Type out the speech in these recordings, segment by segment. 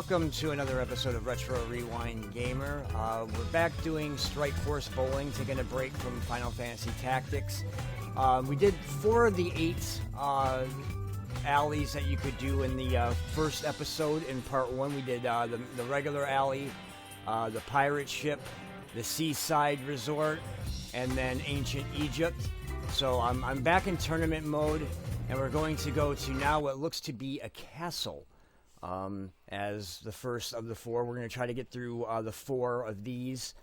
welcome to another episode of Retro Rewind Gamer. We're back doing Strike Force Bowling, taking a break from Final Fantasy Tactics. We did 4 of the 8 alleys that you could do in the first episode in part 1. We did the regular alley, the pirate ship, the seaside resort, and then ancient Egypt. So I'm back in tournament mode, and we're going to go to now what looks to be a castle. As the first of the 4, we're going to try to get through the 4 of these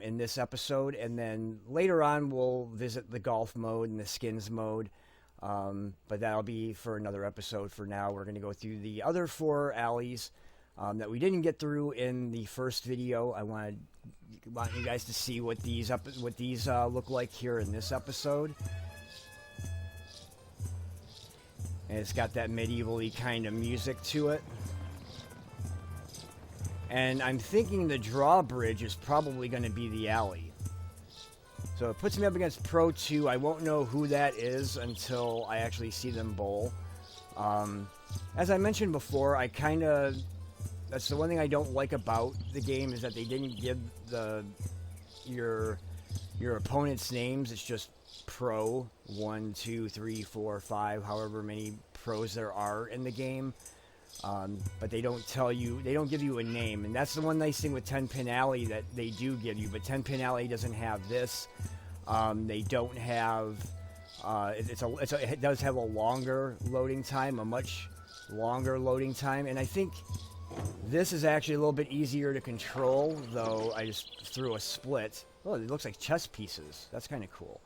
in this episode, and then later on we'll visit the golf mode and the skins mode, but that'll be for another episode. For now, we're going to go through the other 4 alleys that we didn't get through in the first video. I want you guys to see what these look like here in this episode. And it's got that medieval-y kind of music to it. And I'm thinking the drawbridge is probably going to be the alley. So it puts me up against Pro 2. I won't know who that is until I actually see them bowl. As I mentioned before, that's the one thing I don't like about the game, is that they didn't give your opponent's names. It's just Pro 1, 2, 3, 4, 5, however many pros there are in the game, but they don't give you a name. And that's the one nice thing with 10-Pin Alley that they do give you, but 10-Pin Alley doesn't have this. They don't have it does have a longer loading time, a much longer loading time, and I think this is actually a little bit easier to control, though I just threw a split. Oh, it looks like chess pieces. That's kind of cool.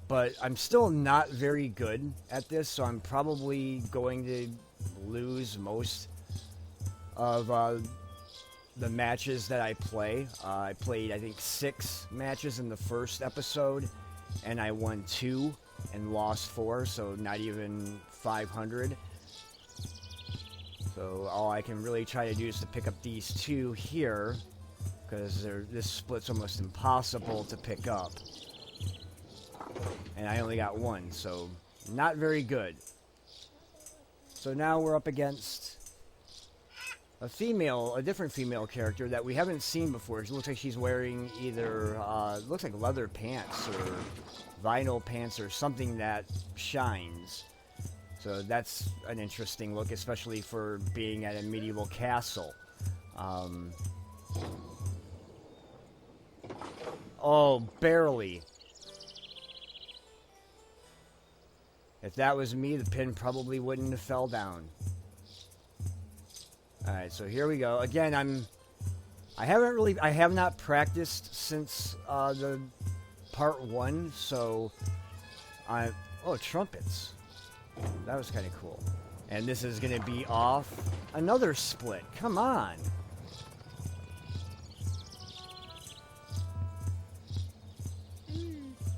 But I'm still not very good at this, so I'm probably going to lose most of the matches that I play. I played, I think, 6 matches in the first episode, and I won 2 and lost 4, so not even 500. So all I can really try to do is to pick up these 2 here, because this split's almost impossible to pick up. And I only got 1, so not very good. So now we're up against a different female character that we haven't seen before. It looks like she's wearing either, looks like leather pants or vinyl pants or something that shines. So that's an interesting look, especially for being at a medieval castle. Oh, barely. If that was me, the pin probably wouldn't have fell down. Alright, so here we go. Again, I have not practiced since the part 1, so oh, trumpets. That was kind of cool. And this is going to be off another split. Come on.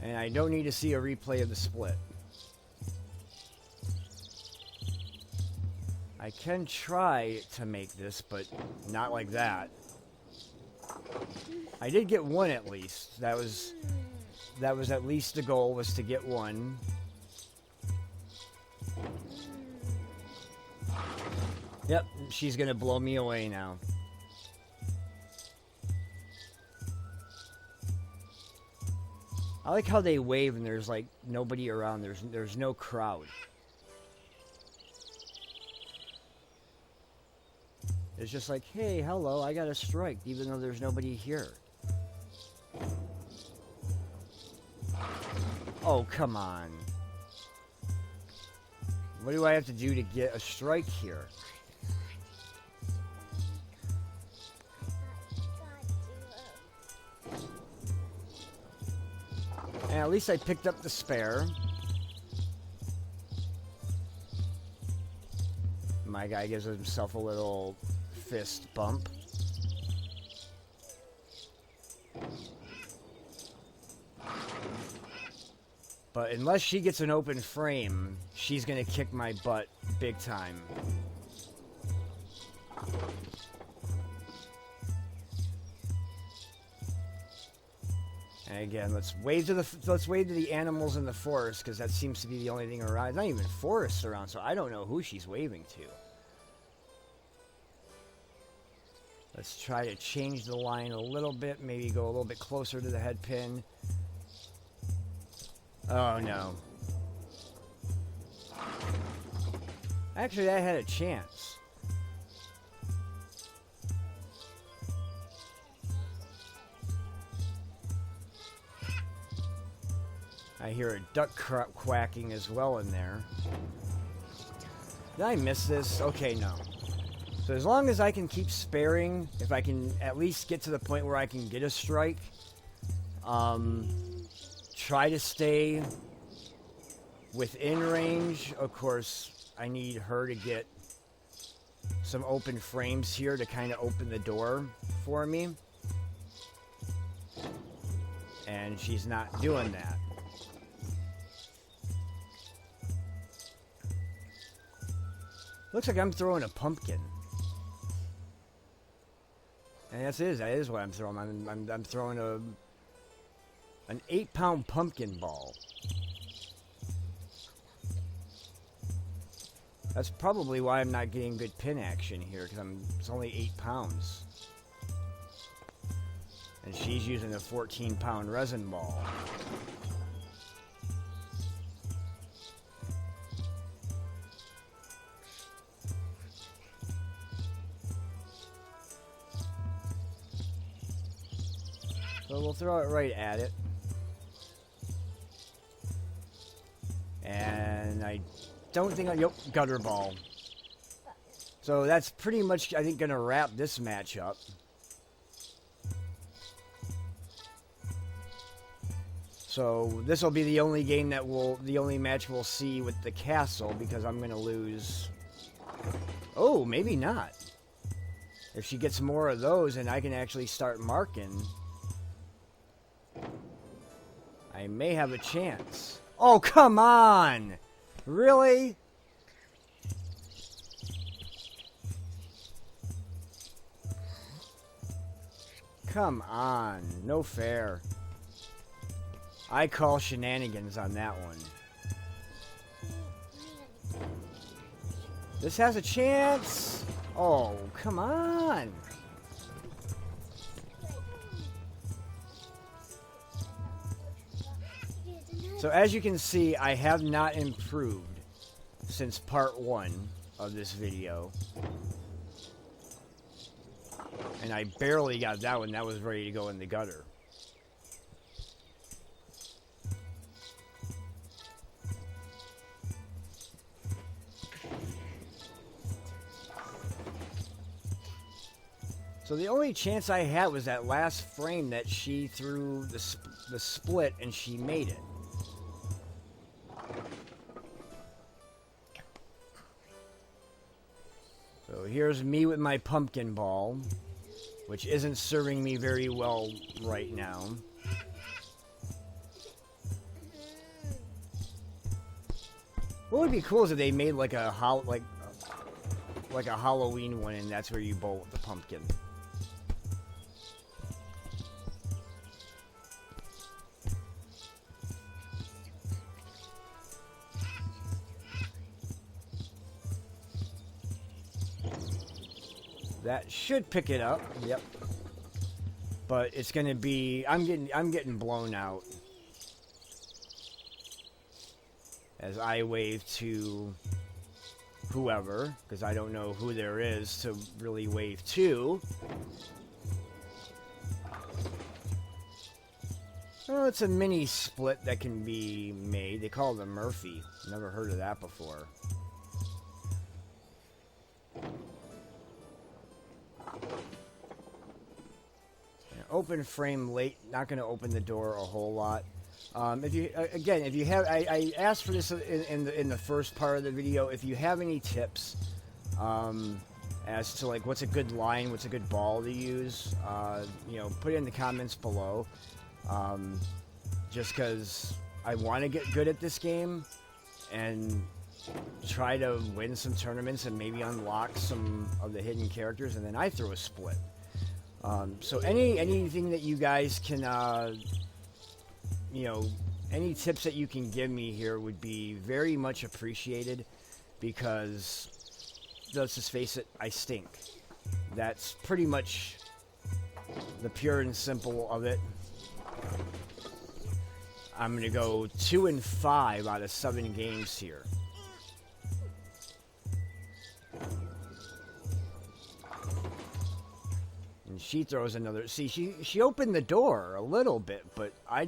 And I don't need to see a replay of the split. I can try to make this, but not like that. I did get 1 at least. That was at least the goal, was to get 1. Yep, she's gonna blow me away now. I like how they wave and there's like nobody around. There's no crowd. It's just like, hey, hello, I got a strike, even though there's nobody here. Oh, come on. What do I have to do to get a strike here? And at least I picked up the spare. My guy gives himself a little fist bump. But unless she gets an open frame, she's gonna kick my butt big time. And again, let's wave to the animals in the forest, because that seems to be the only thing around. It's not even forests around, so I don't know who she's waving to. Let's try to change the line a little bit. Maybe go a little bit closer to the head pin. Oh, no. Actually, I had a chance. I hear a duck quacking as well in there. Did I miss this? Okay, no. So as long as I can keep sparing, if I can at least get to the point where I can get a strike, try to stay within range. Of course, I need her to get some open frames here to kind of open the door for me. And she's not doing that. Looks like I'm throwing a pumpkin. And that is what I'm throwing. I'm throwing an 8-pound pumpkin ball. That's probably why I'm not getting good pin action here, because it's only 8 pounds. And she's using a 14-pound resin ball. So we'll throw it right at it. And I don't think yep, gutter ball. So that's pretty much, I think, going to wrap this match up. So this will be the only game that the only match we'll see with the castle, because I'm going to lose. Oh, maybe not. If she gets more of those and I can actually start marking, I may have a chance. Oh, come on! Really? Come on. No fair. I call shenanigans on that one. This has a chance! Oh, come on! So as you can see, I have not improved since part 1 of this video. And I barely got that one. That was ready to go in the gutter. So the only chance I had was that last frame that she threw the split and she made it. So here's me with my pumpkin ball, which isn't serving me very well right now. What would be cool is if they made like a Halloween one, and that's where you bowl with the pumpkin. That should pick it up. Yep. But it's gonna be I'm getting blown out as I wave to whoever, because I don't know who there is to really wave to. Oh, it's a mini split that can be made. They call it a Murphy. Never heard of that before. Open frame late, not going to open the door a whole lot. If you have, I asked for this in the first part of the video. If you have any tips as to like what's a good line, what's a good ball to use, put it in the comments below. Just because I want to get good at this game and try to win some tournaments and maybe unlock some of the hidden characters, and then I throw a split. So anything that you guys can, any tips that you can give me here would be very much appreciated, because let's just face it, I stink. That's pretty much the pure and simple of it. I'm going to go 2-5 out of 7 games here. And she throws another. See, she opened the door a little bit, but I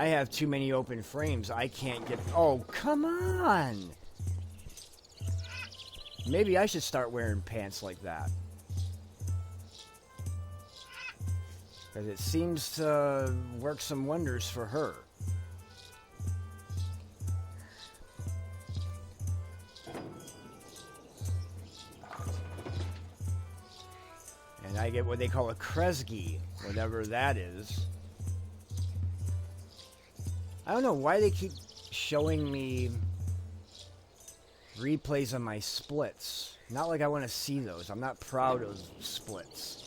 have too many open frames. I can't get... Oh, come on! Maybe I should start wearing pants like that. Because it seems to work some wonders for her. And I get what they call a Kresge, whatever that is. I don't know why they keep showing me replays of my splits. Not like I want to see those. I'm not proud of splits.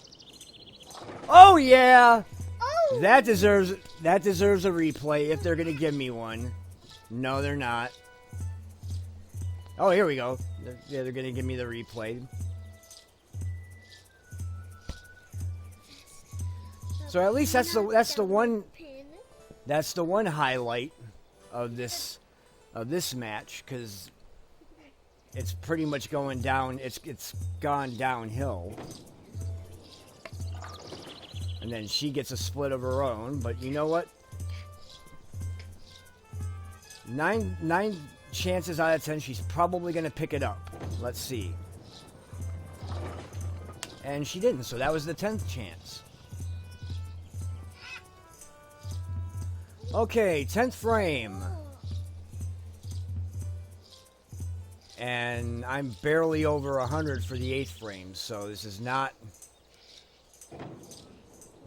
Oh yeah! Oh. That deserves a replay if they're gonna give me one. No, they're not. Oh, here we go. They're gonna give me the replay. So at least that's the one highlight of this match, because it's pretty much going down. It's gone downhill. And then she gets a split of her own, but you know what? Nine chances out of 10 she's probably going to pick it up. Let's see. And she didn't, so that was the 10th chance. Okay, 10th frame. And I'm barely over 100 for the 8th frame, so this is not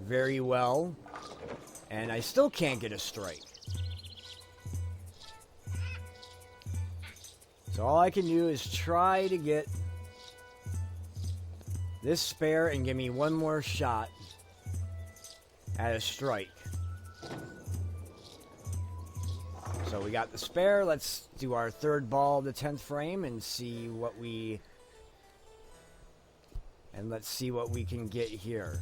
very well. And I still can't get a strike. So all I can do is try to get this spare and give me one more shot at a strike. So we got the spare. Let's do our third ball of the 10th frame and see what we... And let's see what we can get here.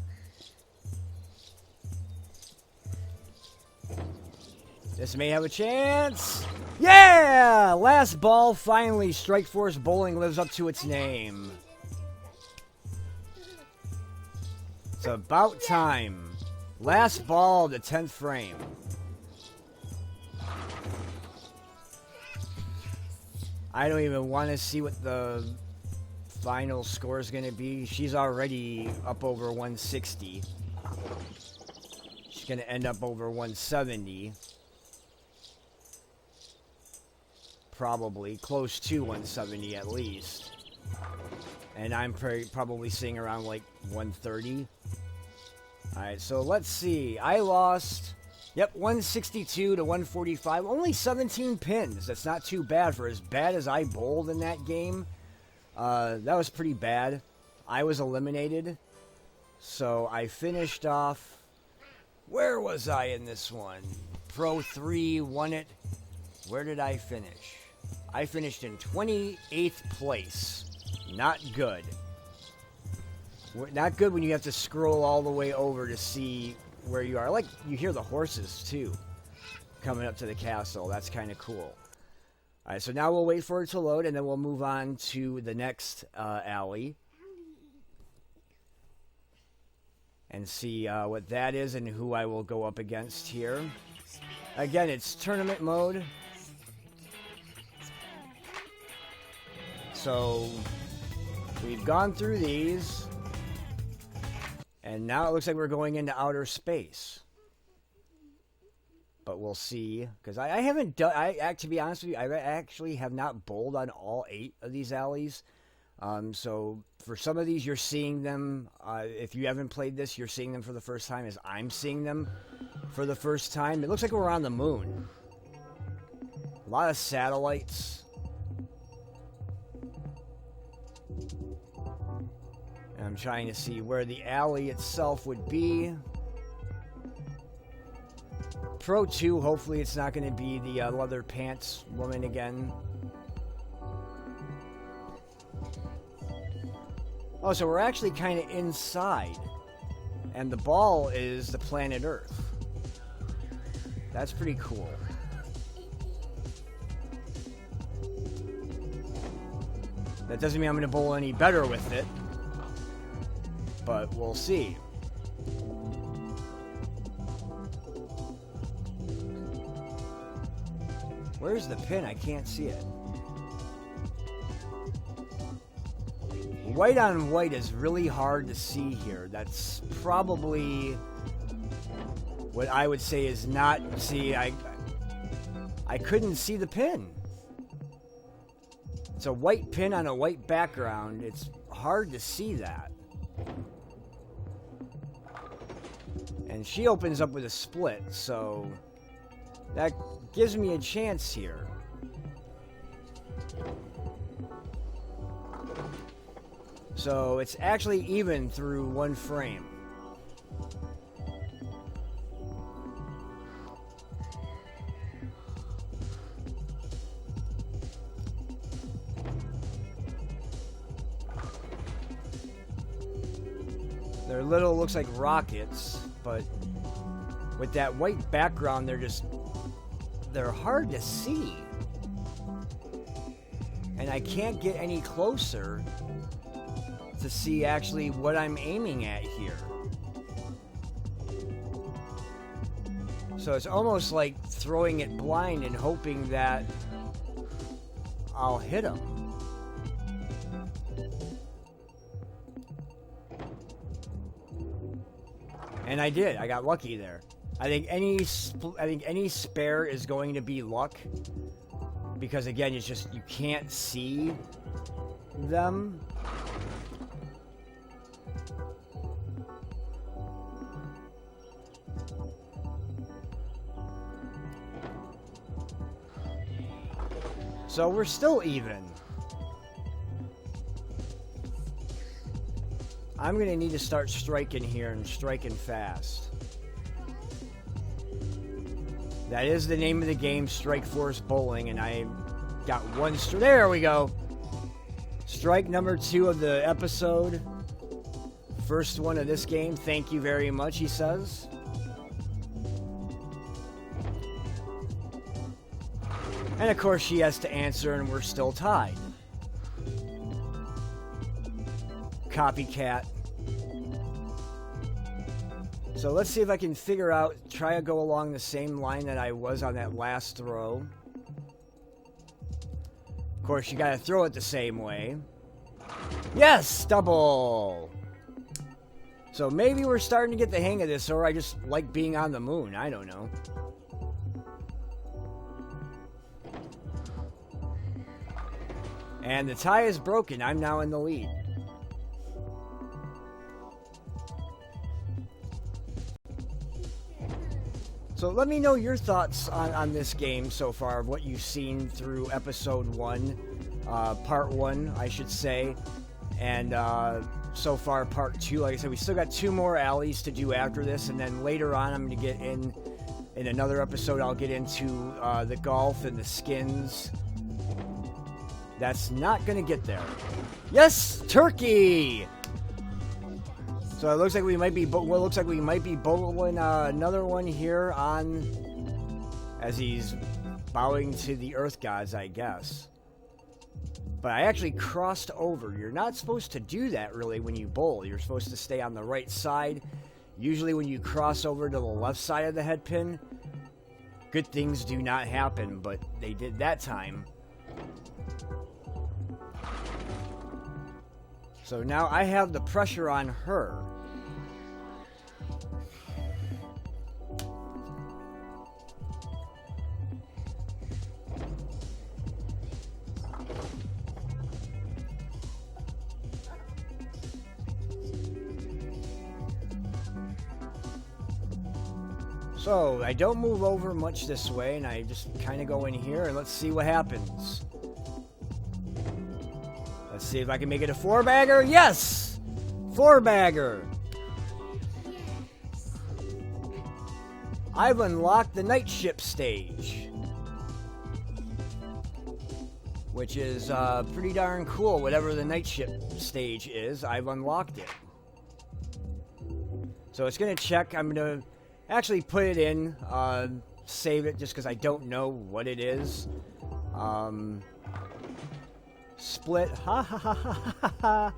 This may have a chance. Yeah! Last ball, finally. Strike Force Bowling lives up to its name. It's about time. Last ball of the 10th frame. I don't even want to see what the final score is going to be. She's already up over 160. She's going to end up over 170. Probably. Close to 170 at least. And I'm probably seeing around like 130. Alright, so let's see. I lost... Yep, 162 to 145. Only 17 pins. That's not too bad for as bad as I bowled in that game. That was pretty bad. I was eliminated. So I finished off... Where was I in this one? Pro 3 won it. Where did I finish? I finished in 28th place. Not good. Not good when you have to scroll all the way over to see where you are. Like, you hear the horses, too, coming up to the castle. That's kind of cool. Alright, so now we'll wait for it to load, and then we'll move on to the next alley. And see what that is and who I will go up against here. Again, it's tournament mode. So, we've gone through these. And now it looks like we're going into outer space. But we'll see. Because I haven't done... to be honest with you, I actually have not bowled on all 8 of these alleys. So, for some of these, you're seeing them... if you haven't played this, you're seeing them for the first time as I'm seeing them for the first time. It looks like we're on the moon. A lot of satellites. I'm trying to see where the alley itself would be. Pro 2, hopefully it's not going to be the leather pants woman again. Oh, so we're actually kind of inside. And the ball is the planet Earth. That's pretty cool. That doesn't mean I'm going to bowl any better with it. But we'll see. Where's the pin? I can't see it. White on white is really hard to see here. That's probably what I would say is not... See, I couldn't see the pin. It's a white pin on a white background. It's hard to see that. And she opens up with a split, so that gives me a chance here. So it's actually even through one frame. They're little, looks like rockets, but with that white background, they're hard to see. And I can't get any closer to see actually what I'm aiming at here. So it's almost like throwing it blind and hoping that I'll hit them. And I did. I got lucky there. I think any spare is going to be luck, because again, it's just you can't see them. So we're still even. I'm going to need to start striking here and striking fast. That is the name of the game, Strike Force Bowling, and I got one strike. There we go. Strike number 2 of the episode. First one of this game. Thank you very much, he says. And of course she has to answer, and we're still tied. Copycat. So let's see if I can figure out, try to go along the same line that I was on that last throw. Of course, you gotta throw it the same way. Yes! Double! So maybe we're starting to get the hang of this, or I just like being on the moon. I don't know. And the tie is broken. I'm now in the lead. So let me know your thoughts on this game so far, of what you've seen through episode 1, part 1, I should say, and so far part 2. Like I said, we still got 2 more alleys to do after this, and then later on I'm going to get in another episode, I'll get into the golf and the skins. That's not going to get there. Yes, turkey! So it looks like we might be bowling another one here on, as he's bowing to the earth gods, I guess. But I actually crossed over. You're not supposed to do that really when you bowl. You're supposed to stay on the right side. Usually when you cross over to the left side of the head pin, good things do not happen, but they did that time. So now I have the pressure on her. So I don't move over much this way, and I just kind of go in here, and let's see what happens. Let's see if I can make it a 4-bagger. Yes! 4-bagger. I've unlocked the night ship stage. which is pretty darn cool. Whatever the night shift stage is, I've unlocked it. So it's going to check. I'm going to actually put it in, save it just because I don't know what it is. Split, ha ha ha ha ha ha,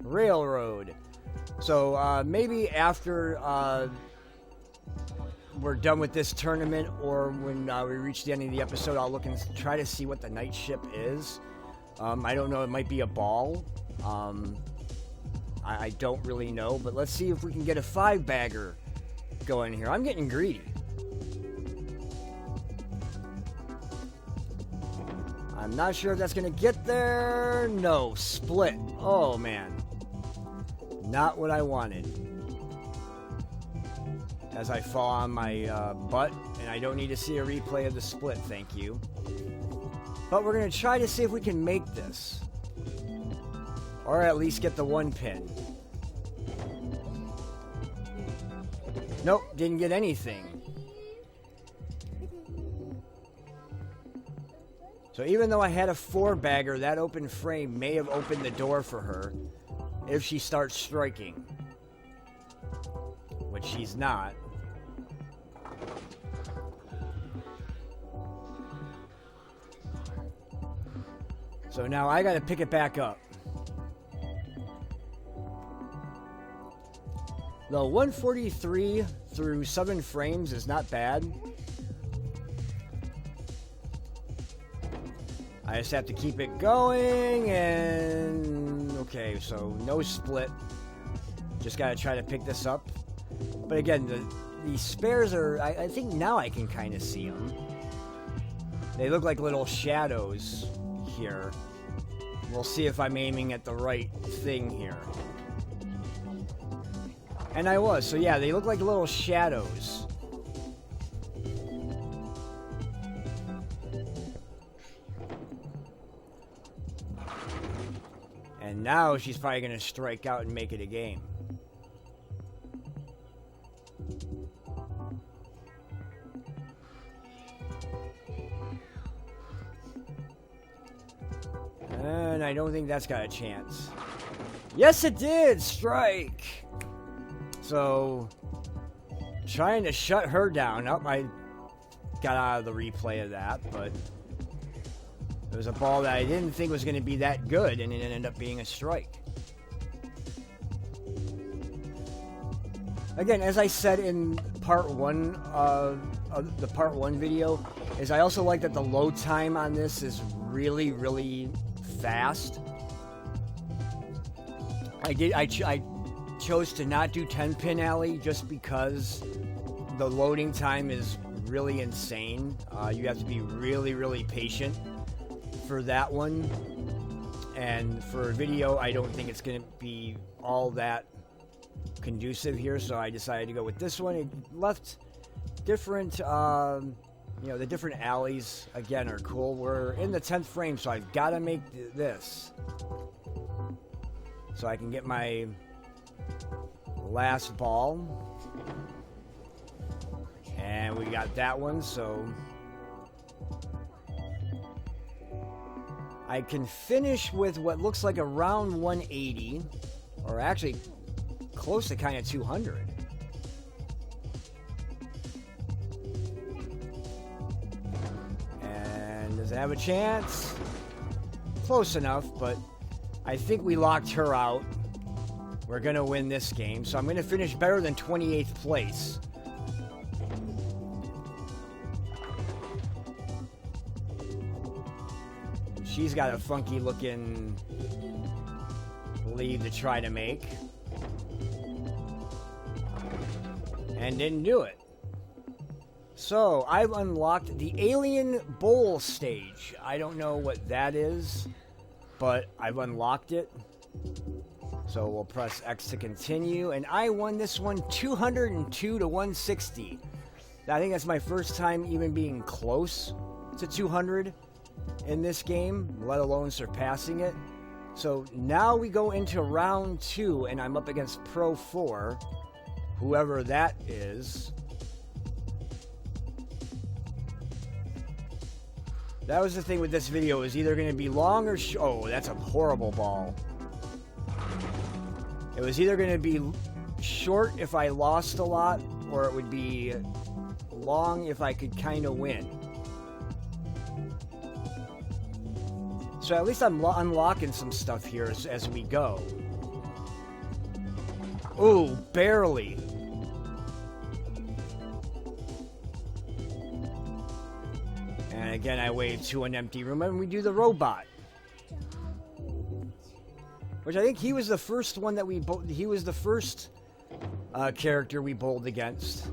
railroad. So maybe after we're done with this tournament, or when we reach the end of the episode, I'll look and try to see what the night ship is. I don't know, it might be a ball. I don't really know, but let's see if we can get a 5-bagger going here. I'm getting greedy. I'm not sure if that's going to get there. No, split. Oh, man. Not what I wanted. As I fall on my butt, and I don't need to see a replay of the split, thank you. But we're going to try to see if we can make this. Or at least get the 1 pin. Nope, didn't get anything. So even though I had a 4-bagger, that open frame may have opened the door for her if she starts striking. Which she's not. So now I gotta pick it back up. Though 143 through 7 frames is not bad. I just have to keep it going, and okay, so no split. Just gotta try to pick this up. But again, the spares are, I think now I can kind of see them. They look like little shadows here. We'll see if I'm aiming at the right thing here. And I was, so yeah, they look like little shadows. And now she's probably going to strike out and make it a game. And I don't think that's got a chance. Yes, it did! Strike! So, trying to shut her down. Oh, I got out of the replay of that, but it was a ball that I didn't think was going to be that good, and it ended up being a strike. Again, as I said in part 1 of the part 1 video, is I also like that the load time on this is really, really fast. I chose to not do 10-pin alley just because the loading time is really insane. You have to be really, really patient for that one. And for a video, I don't think it's going to be all that conducive here, so I decided to go with this one. It left different, the different alleys, again, are cool. We're in the 10th frame, so I've got to make this. So I can get my last ball. And we got that one, so I can finish with what looks like around 180, or actually close to kind of 200. And does it have a chance? Close enough, but I think we locked her out. We're going to win this game, so I'm going to finish better than 28th place. She's got a funky looking lead to try to make. And didn't do it. So, I've unlocked the Alien Bowl stage. I don't know what that is, but I've unlocked it. So we'll press X to continue. And I won this one 202 to 160. I think that's my first time even being close to 200 in this game, let alone surpassing it. So now we go into round 2, and I'm up against Pro 4, whoever that is. That was the thing with this video. It was either going to be long or oh, that's a horrible ball. It was either going to be short if I lost a lot, or it would be long if I could kind of win. So at least I'm unlocking some stuff here as we go. Ooh, barely. And again, I wave to an empty room, and we do the robot. Which I think he was the first one that he was the first character we bowled against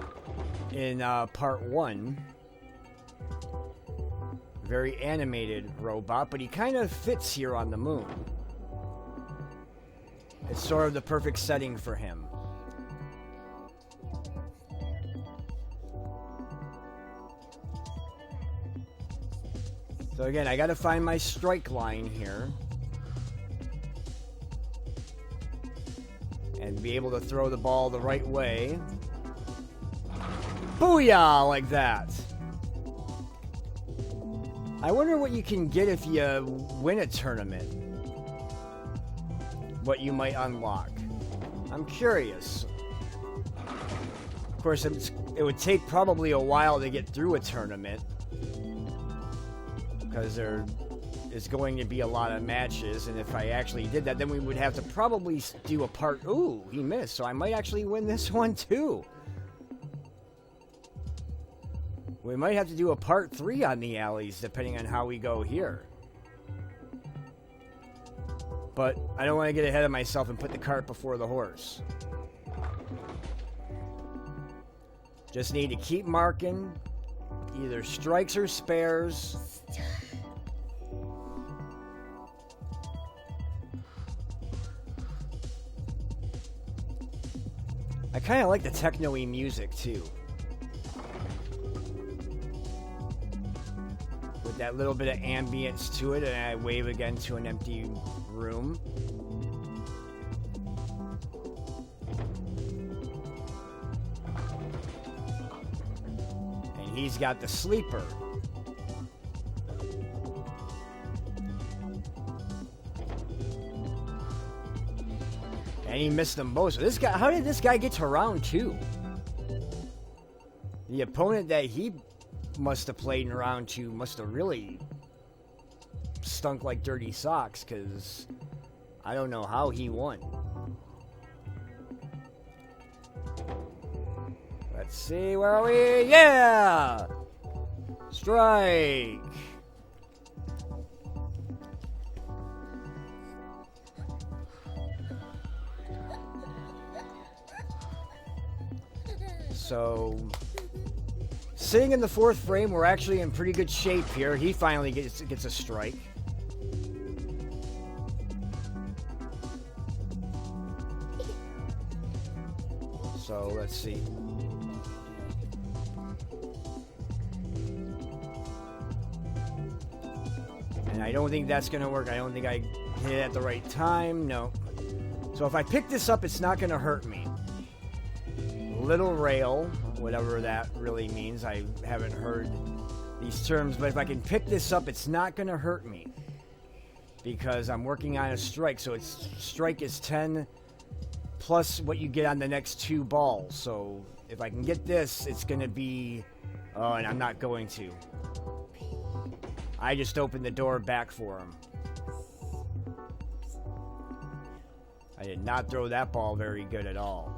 in part 1. Very animated robot, but he kind of fits here on the moon. It's sort of the perfect setting for him. So again, I gotta find my strike line here. And be able to throw the ball the right way. Booyah! Like that. I wonder what you can get if you win a tournament. What you might unlock. I'm curious. Of course, it would take probably a while to get through a tournament. Because there is going to be a lot of matches, and if I actually did that, then we would have to probably do a part... Ooh, he missed, so I might actually win this one too. We might have to do a part 3 on the alleys, depending on how we go here. But I don't want to get ahead of myself and put the cart before the horse. Just need to keep marking either strikes or spares. I kind of like the techno-y music too. With that little bit of ambience to it, and I wave again to an empty room. And he's got the sleeper. And he missed them both. So this guy, how did this guy get to round 2? The opponent that he must have played in round 2 must have really stunk like dirty socks, because I don't know how he won. Let's see, where are we? Yeah! Strike! So, sitting in the 4th frame, we're actually in pretty good shape here. He finally gets a strike. So, let's see. And I don't think that's going to work. I don't think I hit it at the right time. No. So if I pick this up, it's not going to hurt me. Little rail, whatever that really means. I haven't heard these terms, but if I can pick this up, it's not going to hurt me. Because I'm working on a strike, so its strike is 10 plus what you get on the next 2 balls. So if I can get this, it's going to be... Oh, and I'm not going to. I just opened the door back for him. I did not throw that ball very good at all.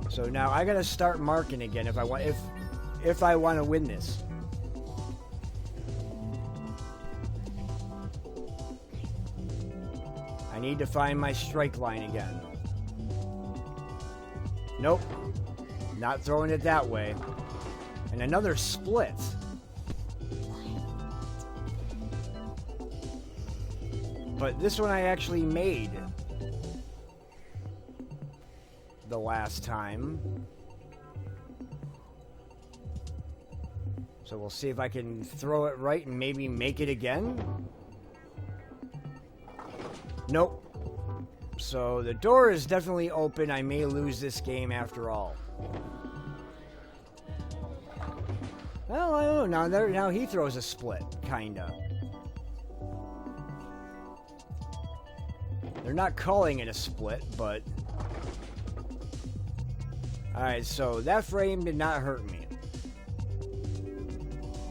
So now I gotta start marking again if I want if I want to win this. I need to find my strike line again. Nope. Not throwing it that way. And another split. But this one I actually made the last time. So we'll see if I can throw it right and maybe make it again. Nope. So the door is definitely open. I may lose this game after all. Well, I don't know. Now he throws a split, kinda. They're not calling it a split, but... Alright, so that frame did not hurt me.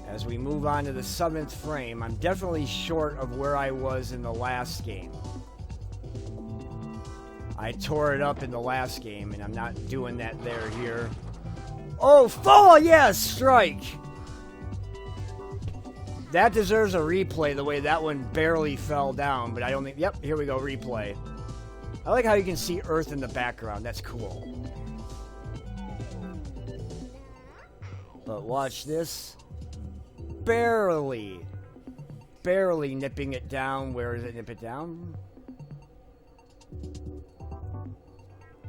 As we move on to the 7th frame, I'm definitely short of where I was in the last game. I tore it up in the last game, and I'm not doing that here. Oh, fall! Yes! Strike! That deserves a replay, the way that one barely fell down, but I don't think... Yep, here we go, replay. I like how you can see Earth in the background. That's cool. But watch this. Barely nipping it down. Where does it nip it down?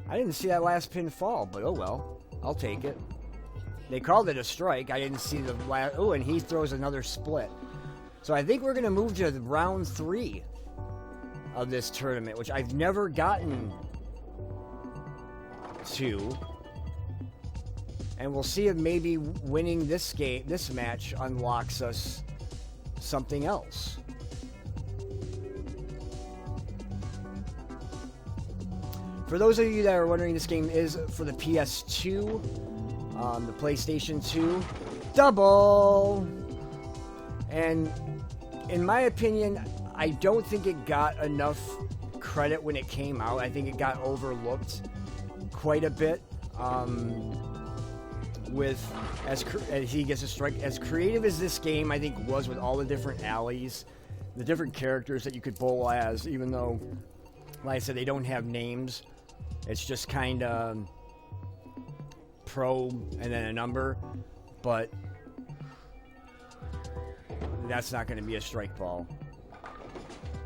I didn't see that last pin fall, but oh well. I'll take it. They called it a strike. I didn't see the last... Oh, and he throws another split. So I think we're going to move to round 3 of this tournament, which I've never gotten to. And we'll see if maybe winning this match unlocks us something else. For those of you that are wondering, this game is for the PS2, the PlayStation 2. Double! And in my opinion, I don't think it got enough credit when it came out. I think it got overlooked quite a bit. As he gets a strike, as creative as this game I think was, with all the different alleys, the different characters that you could bowl as, even though, like I said, they don't have names. It's just kind of pro and then a number, but that's not going to be a strike ball.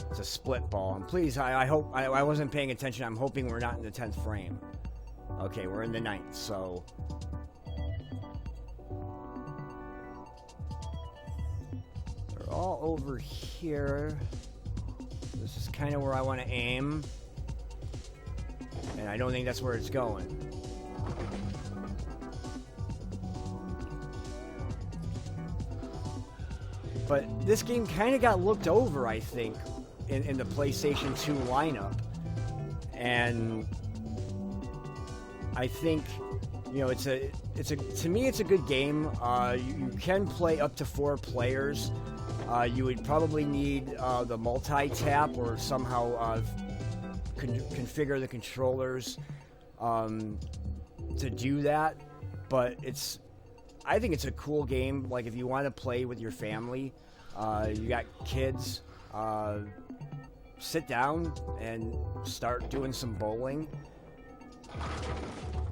It's a split ball. And please, I hope I wasn't paying attention. I'm hoping we're not in the 10th frame. Okay, we're in the 9th, so. They're all over here. This is kind of where I want to aim. And I don't think that's where it's going. But this game kind of got looked over, I think, in the PlayStation 2 lineup. And I think, you know, to me it's a good game. You can play up to 4 players. You would probably need the multi-tap or somehow configure the controllers to do that. But I think it's a cool game. Like, if you want to play with your family, you got kids, sit down and start doing some bowling.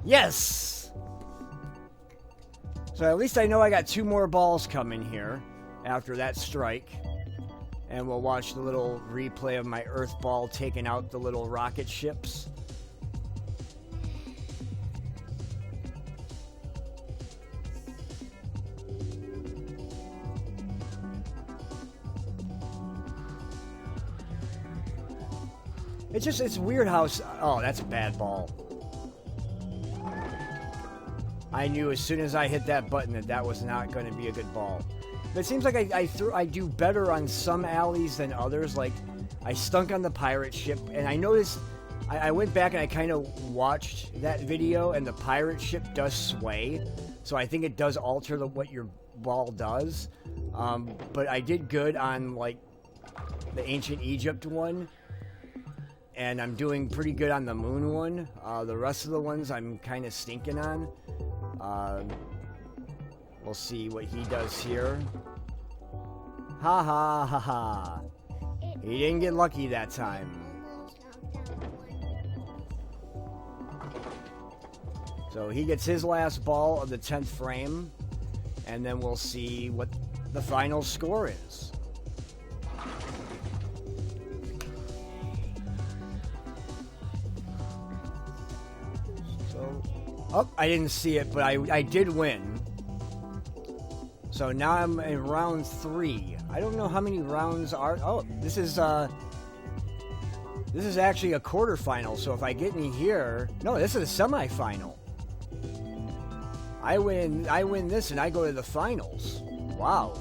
Yes! So at least I know I got 2 more balls coming here after that strike. And we'll watch the little replay of my Earth ball taking out the little rocket ships. It's weird how... Oh, that's a bad ball. I knew as soon as I hit that button that was not going to be a good ball. But it seems like I do better on some alleys than others. Like, I stunk on the pirate ship, and I noticed... I went back and I kind of watched that video, and the pirate ship does sway. So I think it does alter what your ball does. But I did good on, like, the Ancient Egypt one. And I'm doing pretty good on the moon one. The rest of the ones I'm kind of stinking on. We'll see what he does here. Ha ha ha ha. He didn't get lucky that time. So he gets his last ball of the 10th frame. And then we'll see what the final score is. Oh, I didn't see it, but I did win. So now I'm in round 3. I don't know how many rounds are... Oh, this is actually a quarterfinal, so if I get in here... No, this is a semifinal. I win this and I go to the finals. Wow.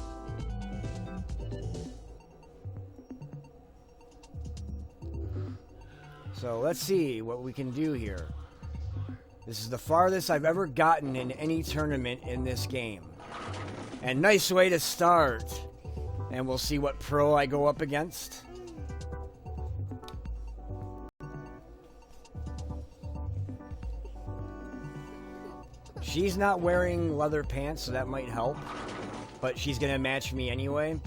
So let's see what we can do here. This is the farthest I've ever gotten in any tournament in this game. And nice way to start. And we'll see what pro I go up against. She's not wearing leather pants, so that might help. But she's going to match me anyway.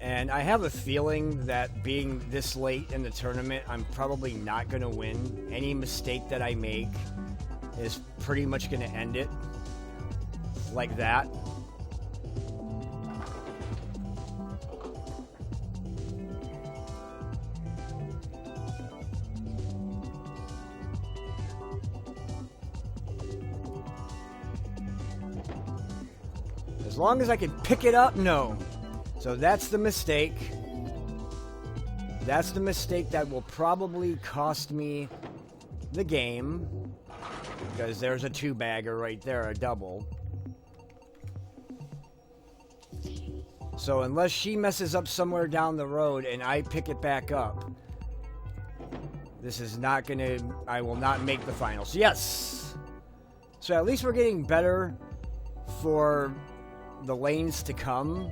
And I have a feeling that being this late in the tournament, I'm probably not going to win. Any mistake that I make is pretty much going to end it. Like that. As long as I can pick it up, no. So that's the mistake. That's the mistake that will probably cost me the game. Because there's a 2-bagger right there, a double. So unless she messes up somewhere down the road and I pick it back up, this is not gonna... I will not make the finals. Yes! So at least we're getting better for the lanes to come.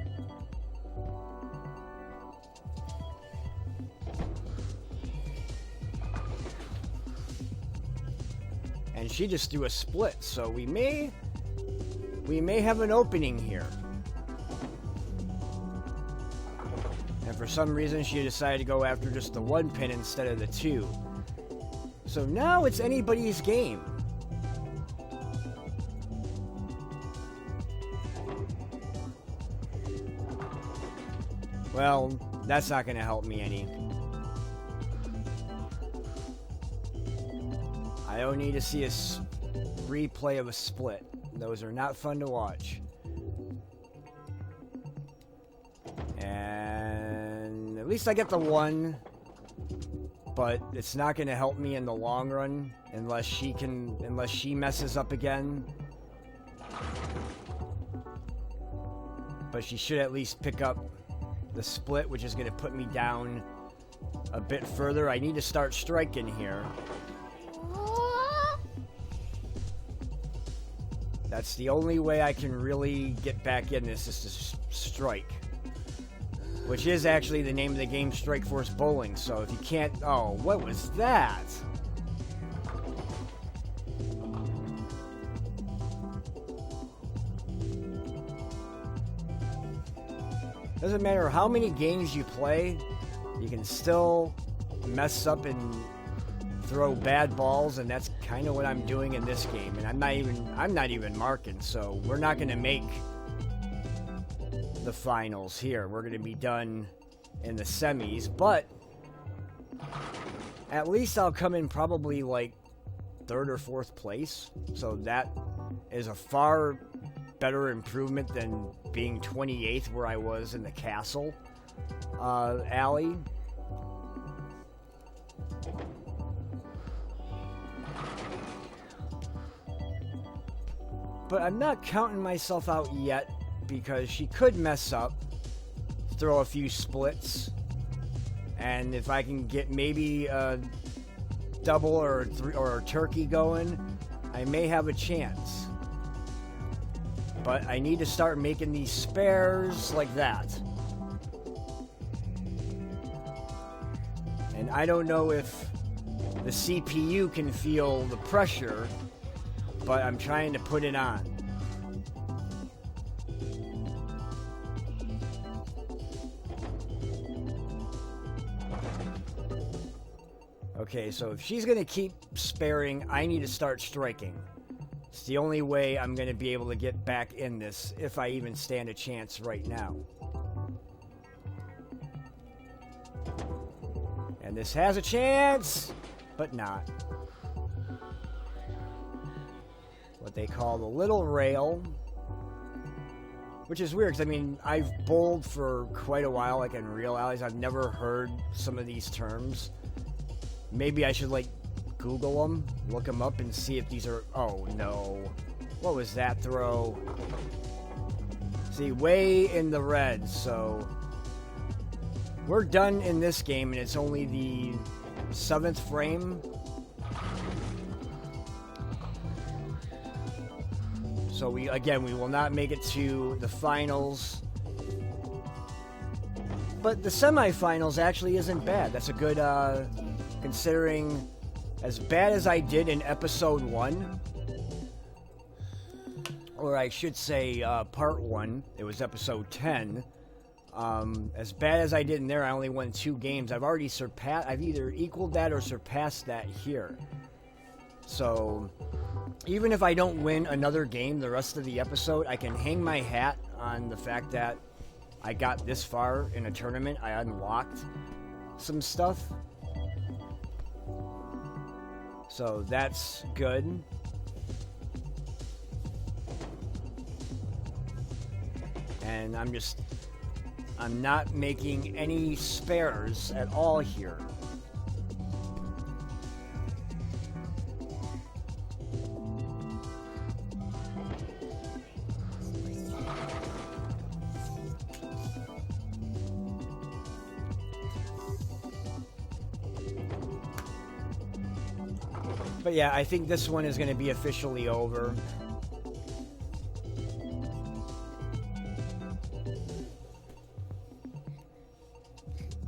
And she just threw a split, so we may have an opening here. And for some reason she decided to go after just the 1 pin instead of the 2. So now it's anybody's game. Well, that's not going to help me any. I don't need to see a replay of a split. Those are not fun to watch. And at least I get the 1. But it's not going to help me in the long run unless she messes up again. But she should at least pick up the split, which is going to put me down a bit further. I need to start striking here. That's the only way I can really get back in this, is to strike. Which is actually the name of the game, Strike Force Bowling. So if you can't... Oh, what was that? Doesn't matter how many games you play, you can still mess up and throw bad balls, and that's kind of what I'm doing in this game. And I'm not even marking, so we're not going to make the finals here. We're going to be done in the semis, but at least I'll come in probably like 3rd or 4th place. So that is a far better improvement than being 28th where I was in the castle alley. But I'm not counting myself out yet, because she could mess up, throw a few splits, and if I can get maybe a double or a turkey going, I may have a chance. But I need to start making these spares like that. And I don't know if the CPU can feel the pressure, but I'm trying to put it on. Okay, so if she's going to keep sparing, I need to start striking. It's the only way I'm going to be able to get back in this, if I even stand a chance right now. And this has a chance, but not. What they call the little rail. Which is weird, because, I mean, I've bowled for quite a while, like, in real alleys. I've never heard some of these terms. Maybe I should, like, Google them, look them up, and see if these are... Oh, no. What was that throw? See, way in the red, so... We're done in this game, and it's only the 7th frame. So we will not make it to the finals. But the semifinals actually isn't bad. That's a good, considering as bad as I did in episode 1, or I should say part 1, it was episode 10. As bad as I did in there, I only won 2 games. I've either equaled that or surpassed that here. So, even if I don't win another game the rest of the episode, I can hang my hat on the fact that I got this far in a tournament. I unlocked some stuff. So, that's good. And I'm not making any spares at all here. But yeah, I think this one is going to be officially over.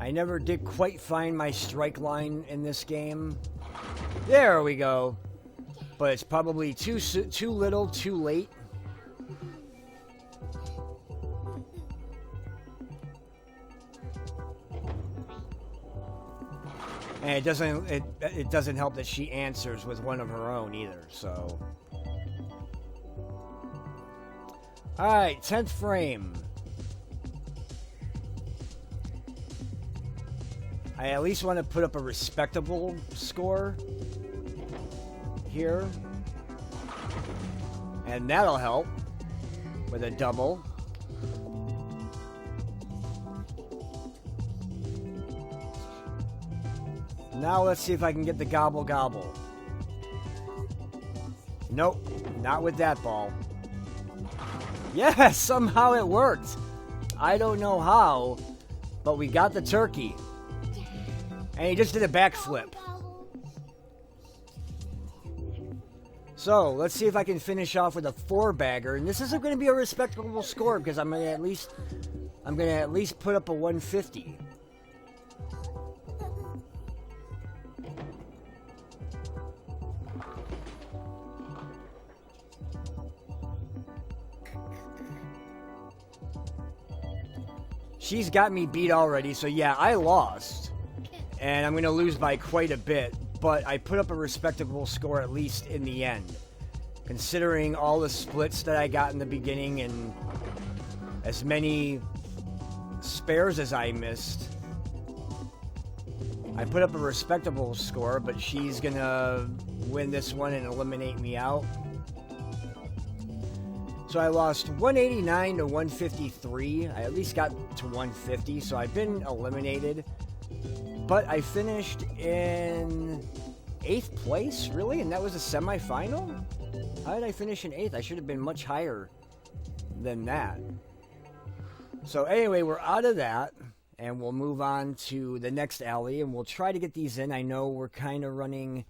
I never did quite find my strike line in this game. There we go. But it's probably too little, too late. And it doesn't help that she answers with one of her own either, so. Alright, 10th frame. I at least want to put up a respectable score here. And that'll help with a double. Now let's see if I can get the gobble gobble. Nope, not with that ball. Yes, somehow it worked. I don't know how, but we got the turkey. And he just did a backflip. So, let's see if I can finish off with a 4-bagger. And this isn't going to be a respectable score because I'm going to at least put up a 150. She's got me beat already, so yeah, I lost. And I'm going to lose by quite a bit, but I put up a respectable score at least in the end. Considering all the splits that I got in the beginning and as many spares as I missed, I put up a respectable score, but she's going to win this one and eliminate me out. So I lost 189 to 153. I at least got to 150, so I've been eliminated. But I finished in 8th place, really? And that was a semifinal? How did I finish in 8th? I should have been much higher than that. So anyway, we're out of that, and we'll move on to the next alley, and we'll try to get these in. I know we're kind of running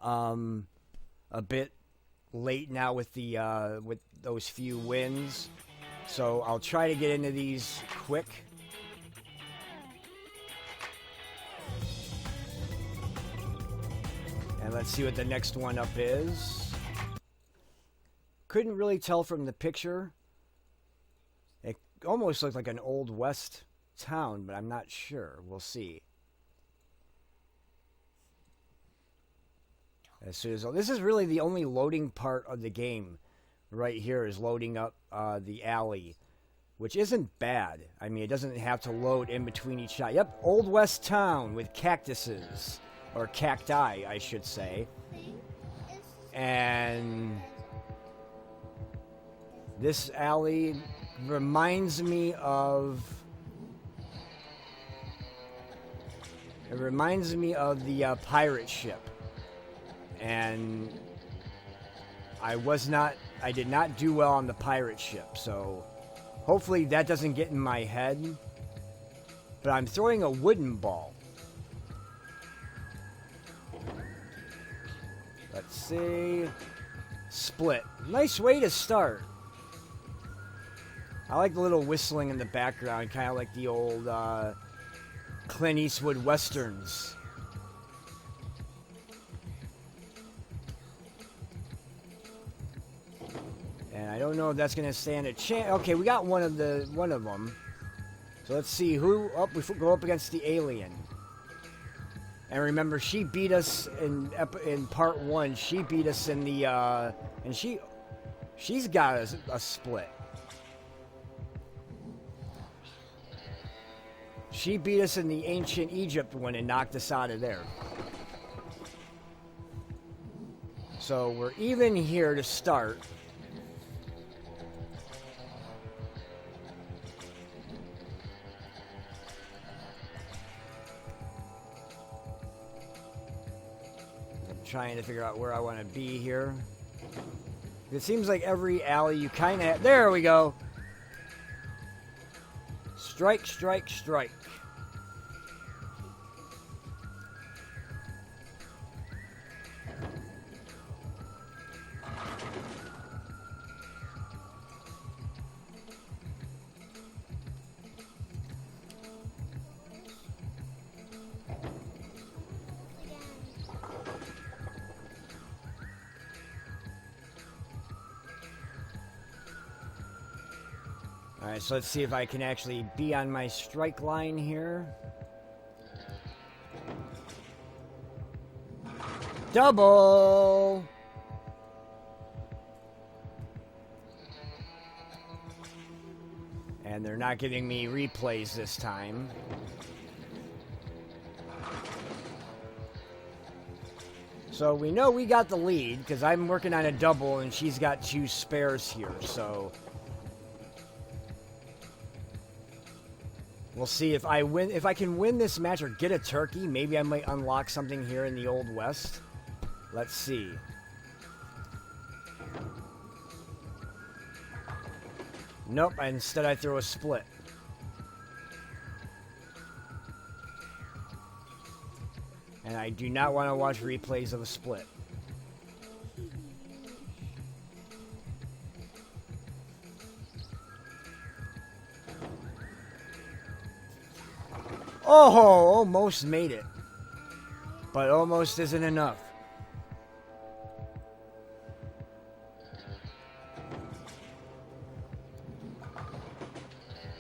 a bit late now with the with those few wins. So I'll try to get into these quick. And let's see what the next one up is. Couldn't really tell from the picture. It almost looked like an Old West town, but I'm not sure. We'll see. As soon as this is really the only loading part of the game right here is loading up the alley, which isn't bad. I mean, it doesn't have to load in between each shot. Yep, Old West town with cactuses. Or cacti, I should say. And this alley reminds me of... It reminds me of the pirate ship. And I did not do well on the pirate ship, so hopefully that doesn't get in my head. But I'm throwing a wooden ball. Let's see. Split. Nice way to start. I like the little whistling in the background, kind of like the old Clint Eastwood westerns. And I don't know if that's going to stand a chance. Okay, we got one of them. So let's see who. Oh, we go up against the alien. And remember, she beat us in part 1. She beat us in the and she's got a split. She beat us in the ancient Egypt one and knocked us out of there. So we're even here to start. Trying to figure out where I want to be here. It seems like every alley you kind of have... There we go. Strike, strike, strike. Alright, so let's see if I can actually be on my strike line here. Double! And they're not giving me replays this time. So we know we got the lead, because I'm working on a double and she's got 2 spares here, so... We'll see if I win. If I can win this match or get a turkey, maybe I might unlock something here in the Old West. Let's see. Nope, instead I throw a split. And I do not want to watch replays of a split. Oh, almost made it. But almost isn't enough.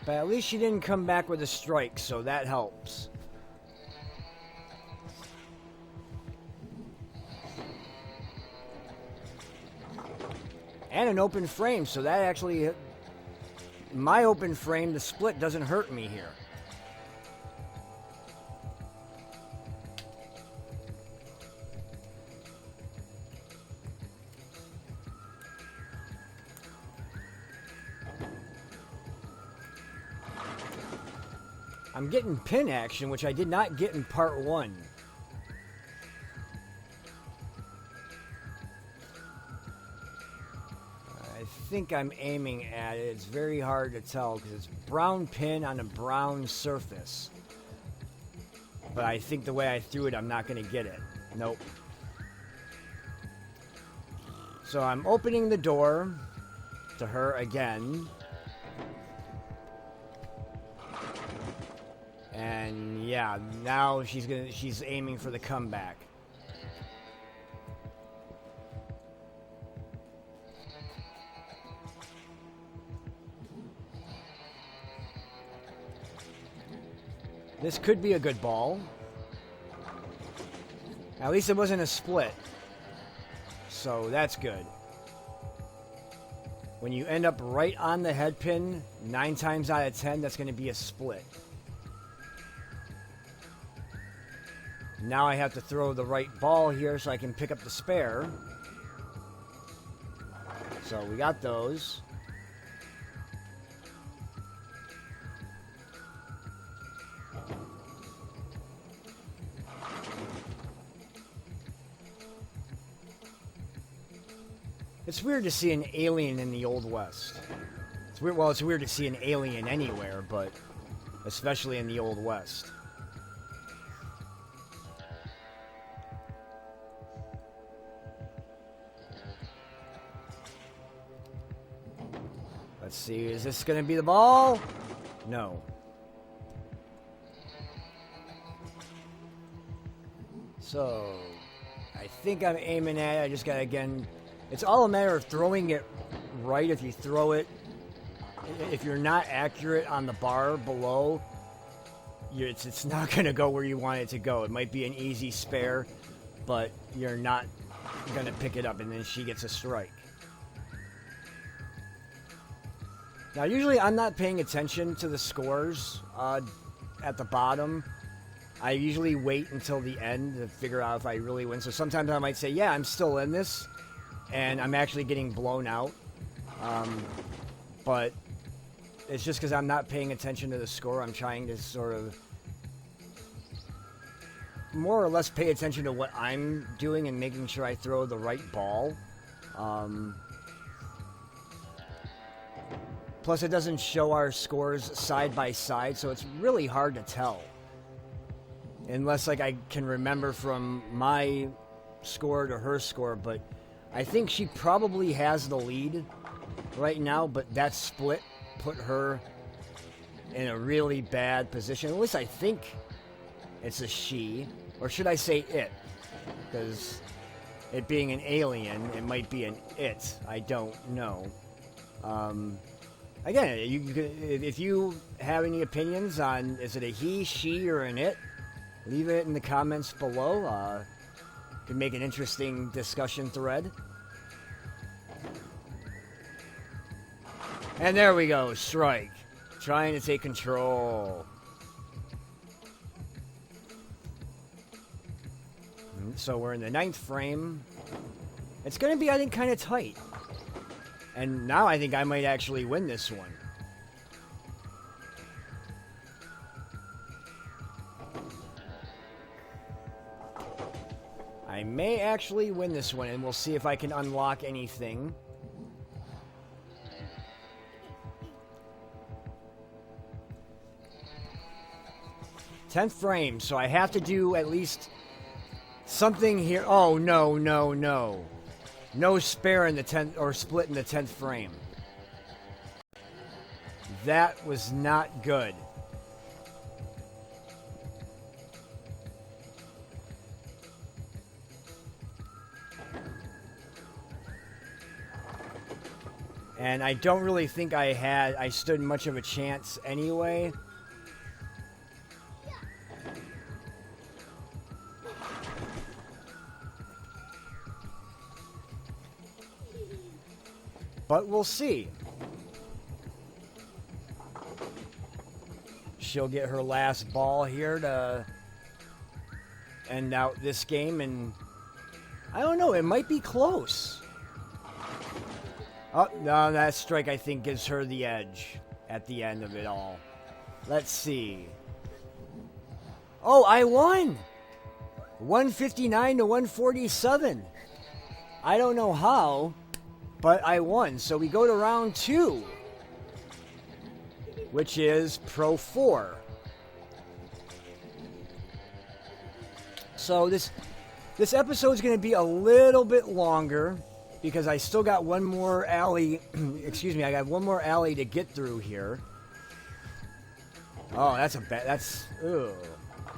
But at least she didn't come back with a strike, so that helps. And an open frame, so that actually... My open frame, the split doesn't hurt me here. I'm getting pin action, which I did not get in part 1. I think I'm aiming at it. It's very hard to tell because it's brown pin on a brown surface. But I think the way I threw it, I'm not going to get it. Nope. So I'm opening the door to her again. And yeah, now she's aiming for the comeback. This could be a good ball. At least it wasn't a split. So that's good. When you end up right on the head pin, 9 times out of 10, that's going to be a split. Now I have to throw the right ball here so I can pick up the spare. So we got those. It's weird to see an alien in the Old West. It's weird. Well, it's weird to see an alien anywhere, but especially in the Old West. Let's see. Is this going to be the ball? No. So, I think I'm aiming at it. I just got to, again, it's all a matter of throwing it right. If you throw it, if you're not accurate on the bar below, it's not going to go where you want it to go. It might be an easy spare, but you're not going to pick it up, and then she gets a strike. Now, usually I'm not paying attention to the scores at the bottom. I usually wait until the end to figure out if I really win. So sometimes I might say, yeah, I'm still in this, and I'm actually getting blown out. But it's just because I'm not paying attention to the score. I'm trying to sort of more or less pay attention to what I'm doing and making sure I throw the right ball. Plus, it doesn't show our scores side by side, so it's really hard to tell. Unless, like, I can remember from my score to her score, but I think she probably has the lead right now, but that split put her in a really bad position. At least I think it's a she, or should I say it? Because it being an alien, it might be an it. I don't know. Again, if you have any opinions on is it a he, she, or an it, leave it in the comments below. Could make an interesting discussion thread. And there we go, strike. Trying to take control. So we're in the 9th frame. It's going to be, I think, kind of tight. And now I think I might actually win this one. I may actually win this one, and we'll see if I can unlock anything. Tenth frame, so I have to do at least something here. Oh, no, no, no. No spare in the 10th, or split in the 10th frame. That was not good. And I don't really think I stood much of a chance anyway. But we'll see. She'll get her last ball here to end out this game, and I don't know, it might be close. Oh, no, that strike, I think, gives her the edge at the end of it all. Let's see. Oh, I won! 159 to 147. I don't know how, but I won. So we go to round 2, which is Pro 4. So this episode is going to be a little bit longer because I still got one more alley. Excuse me, I got one more alley to get through here. Oh, that's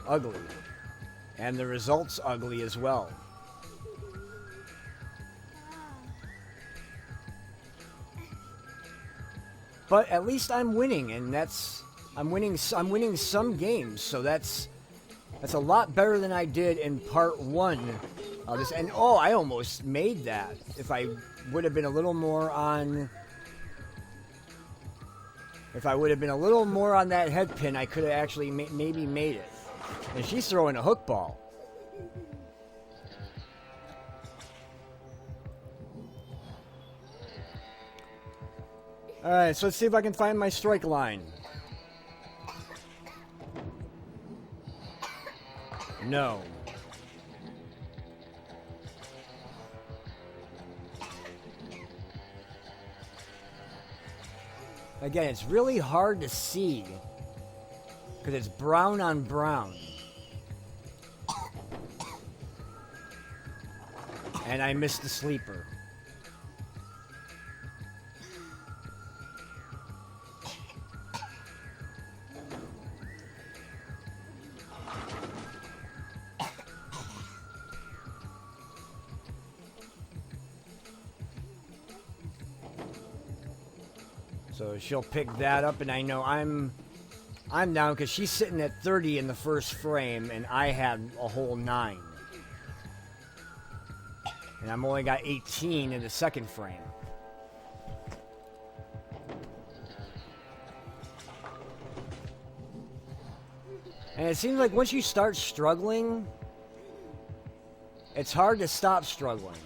ugly, and the result's ugly as well. But at least I'm winning, and I'm winning some games, so that's a lot better than I did in part 1 of this. And oh, I almost made that. If I would have been a little more on that head pin, I could have actually maybe made it. And she's throwing a hook ball. Alright, so let's see if I can find my strike line. No. Again, it's really hard to see because it's brown on brown. And I missed the sleeper. So she'll pick that up, and I know I'm down because she's sitting at 30 in the first frame, and I had a whole 9. And I'm only got 18 in the second frame. And it seems like once you start struggling, it's hard to stop struggling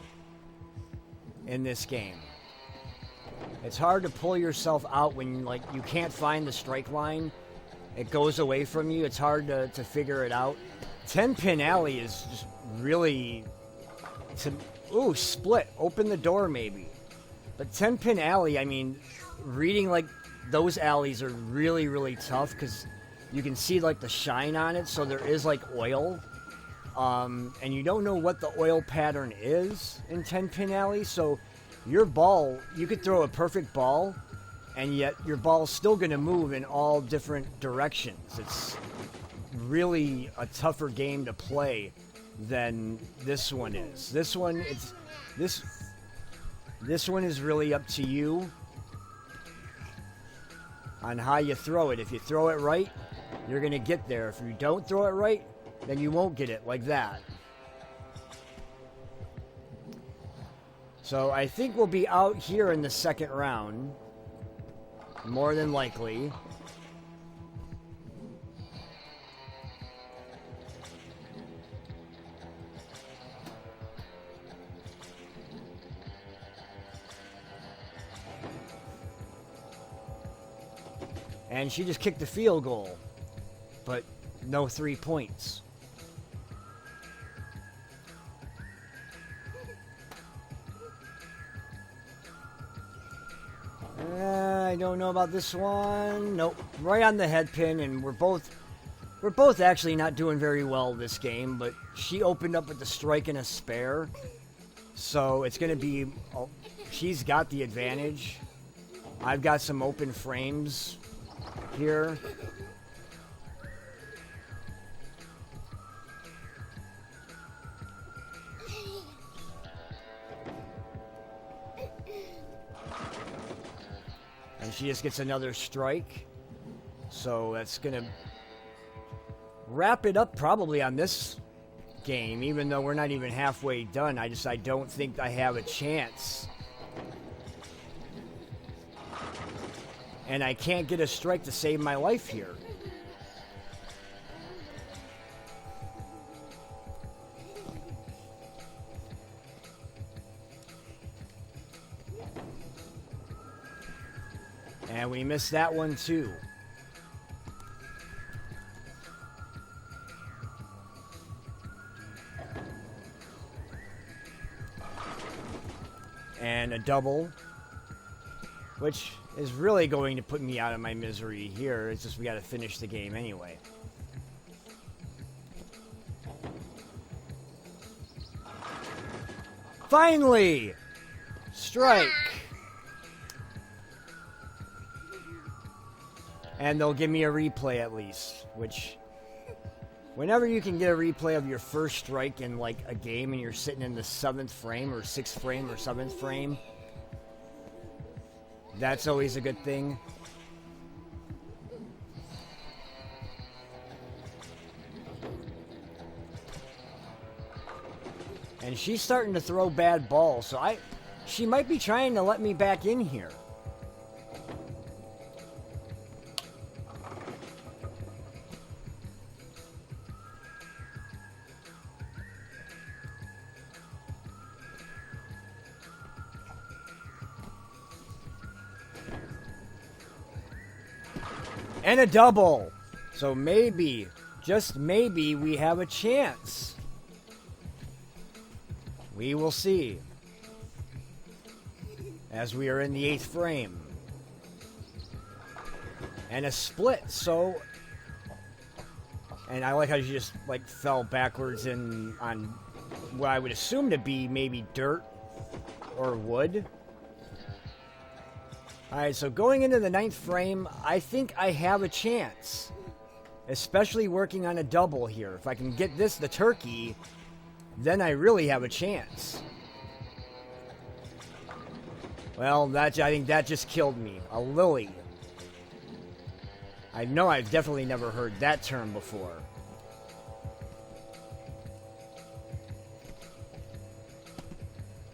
in this game. It's hard to pull yourself out when like you can't find the strike line. It goes away from you. It's hard to figure it out. 10-pin alley is just really... Ooh, split. Open the door, maybe. But 10-pin alley, I mean, reading, like, those alleys are really, really tough because you can see, like, the shine on it, so there is, like, oil. And you don't know what the oil pattern is in 10-pin alley, so your ball, you could throw a perfect ball, and yet your ball's still going to move in all different directions. It's really a tougher game to play than this one is. This one, this one is really up to you on how you throw it. If you throw it right, you're going to get there. If you don't throw it right, then you won't get it like that. So I think we'll be out here in the second round, more than likely. And she just kicked the field goal, but no 3 points. I don't know about this one. Nope, right on the head pin, and we're both actually not doing very well this game. But she opened up with the strike and a spare, so it's going to be. Oh, she's got the advantage. I've got some open frames here. And she just gets another strike. So that's going to wrap it up probably on this game, even though we're not even halfway done. I don't think I have a chance. And I can't get a strike to save my life here. And we missed that one too. And a double, which is really going to put me out of my misery here. It's just we got to finish the game anyway. Finally! Strike! And they'll give me a replay at least, which... Whenever you can get a replay of your first strike in, like, a game and you're sitting in the 7th frame or 6th frame or 7th frame, that's always a good thing. And she's starting to throw bad balls, so she might be trying to let me back in here. And a double. So maybe, just maybe, we have a chance. We will see. As we are in the 8th frame. And a split, so... And I like how she just, like, fell backwards on what I would assume to be maybe dirt or wood. Alright, so going into the 9th frame, I think I have a chance. Especially working on a double here. If I can get this, the turkey, then I really have a chance. Well, I think that just killed me. A lily. I know I've definitely never heard that term before.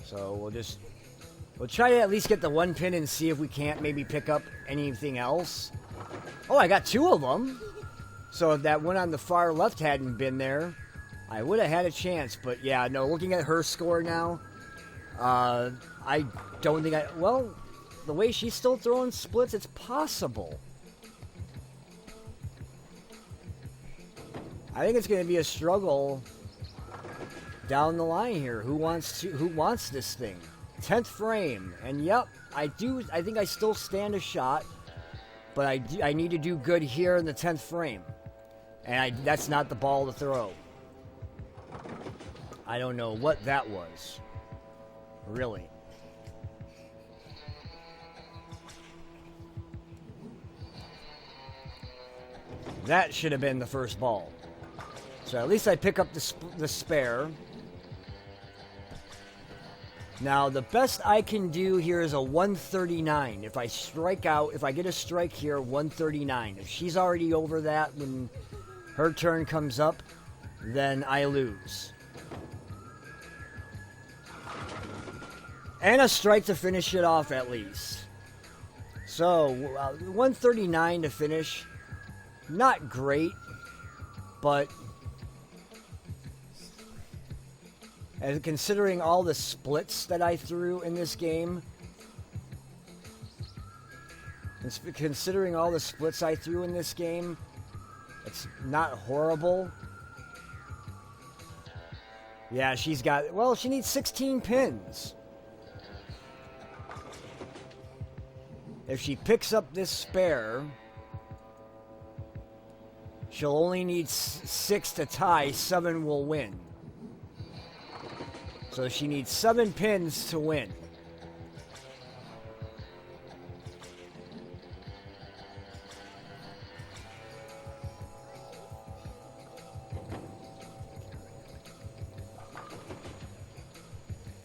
So we'll try to at least get the 1 pin and see if we can't maybe pick up anything else. Oh, I got 2 of them. So if that one on the far left hadn't been there, I would have had a chance. But yeah, no, looking at her score now, I don't think well, the way she's still throwing splits, it's possible. I think it's going to be a struggle down the line here. Who wants this thing? 10th frame. And yep, I think I still stand a shot, but I need to do good here in the 10th frame. And that's not the ball to throw. I don't know what that was. Really. That should have been the first ball. So at least I pick up the spare. Now, the best I can do here is a 139. If I strike out, if I get a strike here, 139. If she's already over that when her turn comes up, then I lose. And a strike to finish it off at least. So, 139 to finish. Not great, but and considering all the splits that I threw in this game, it's it's not horrible. Yeah, she needs 16 pins. If she picks up this spare, she'll only need 6 to tie, 7 will win. So she needs 7 pins to win.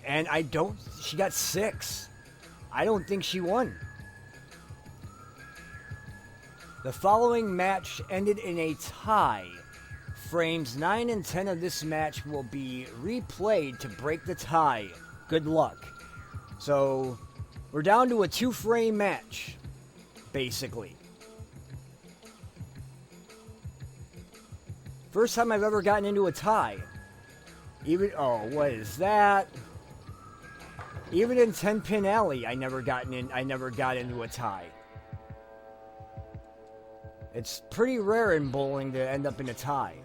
And she got 6. I don't think she won. The following match ended in a tie. Frames 9 and 10 of this match will be replayed to break the tie. Good luck. So, we're down to a 2-frame match, basically. First time I've ever gotten into a tie. What is that? Even in 10-pin alley, I never got into a tie. It's pretty rare in bowling to end up in a tie.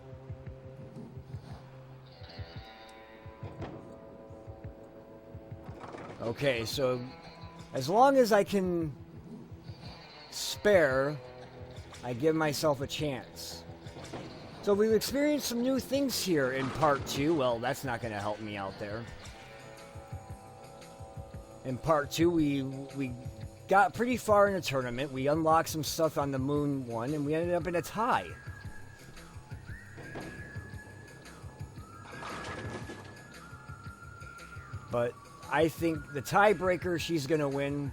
Okay, so as long as I can spare, I give myself a chance. So we've experienced some new things here in part 2. Well, that's not going to help me out there. In part 2, we got pretty far in the tournament. We unlocked some stuff on the Moon one, and we ended up in a tie. But I think the tiebreaker, she's going to win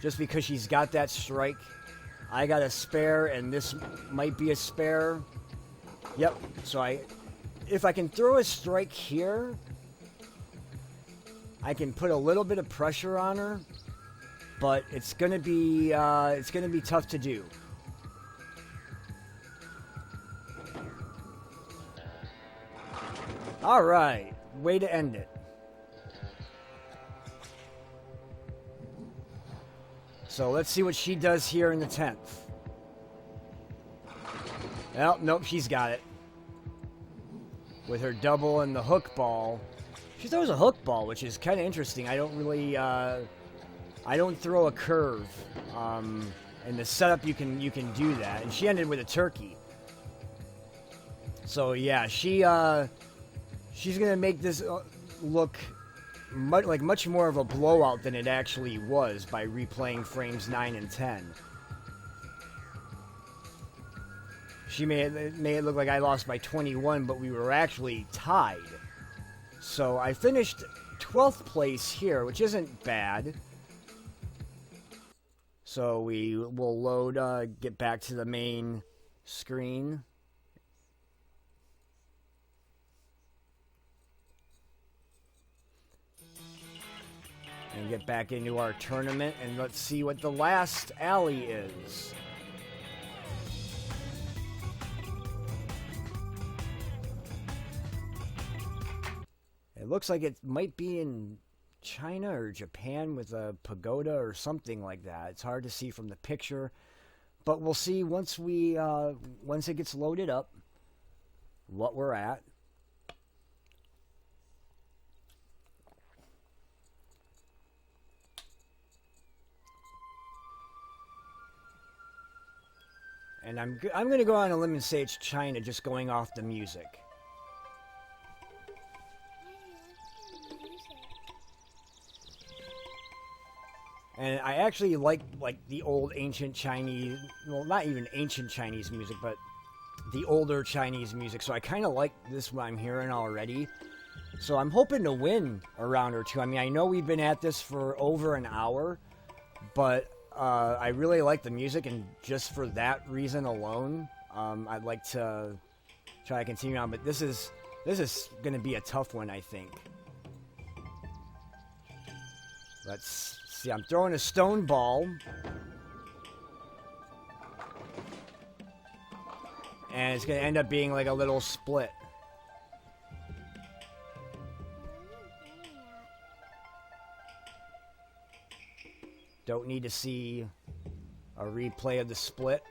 just because she's got that strike. I got a spare, and this might be a spare. Yep, so if I can throw a strike here, I can put a little bit of pressure on her, but it's gonna be tough to do. All right, way to end it. So let's see what she does here in the 10th. Well, nope, she's got it. With her double and the hook ball. She throws a hook ball, which is kind of interesting. I don't really, I don't throw a curve. And the setup, you can do that. And she ended with a turkey. So yeah, she's gonna make this look much more of a blowout than it actually was by replaying frames 9 and 10. She made it look like I lost by 21, but we were actually tied. So I finished 12th place here, which isn't bad. So we will load, get back to the main screen. And get back into our tournament, and let's see what the last alley is. It looks like it might be in China or Japan with a pagoda or something like that. It's hard to see from the picture, but we'll see once it gets loaded up what we're at. And I'm going to go on a limb and say it's China, just going off the music. And I actually like the old ancient Chinese, well, not even ancient Chinese music, but the older Chinese music. So I kind of like this what I'm hearing already. So I'm hoping to win a round or two. I mean, I know we've been at this for over an hour, but I really like the music, and just for that reason alone, I'd like to try to continue on. But this is going to be a tough one, I think. Let's see. I'm throwing a stone ball, and it's going to end up being like a little split. Don't need to see a replay of the split.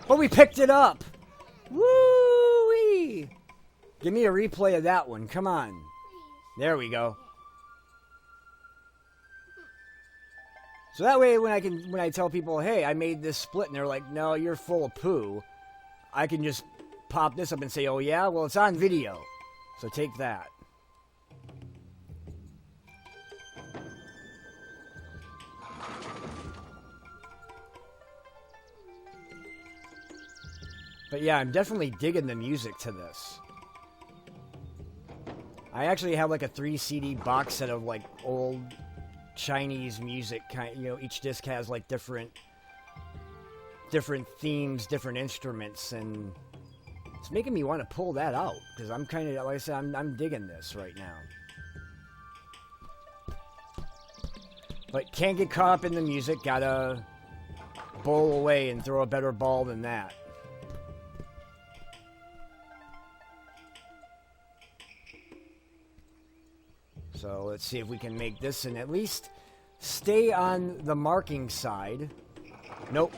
But we picked it up! Woo-wee! Give me a replay of that one. Come on. There we go. So that way when I tell people, hey, I made this split, and they're like, no, you're full of poo, I can just pop this up and say, oh yeah? Well, it's on video. So take that. But yeah, I'm definitely digging the music to this. I actually have like a 3 CD box set of like old Chinese music. Each disc has like different themes, different instruments, and it's making me want to pull that out because I'm kind of, like I said, I'm digging this right now. But can't get caught up in the music. Gotta bowl away and throw a better ball than that. So let's see if we can make this and at least stay on the marking side. Nope.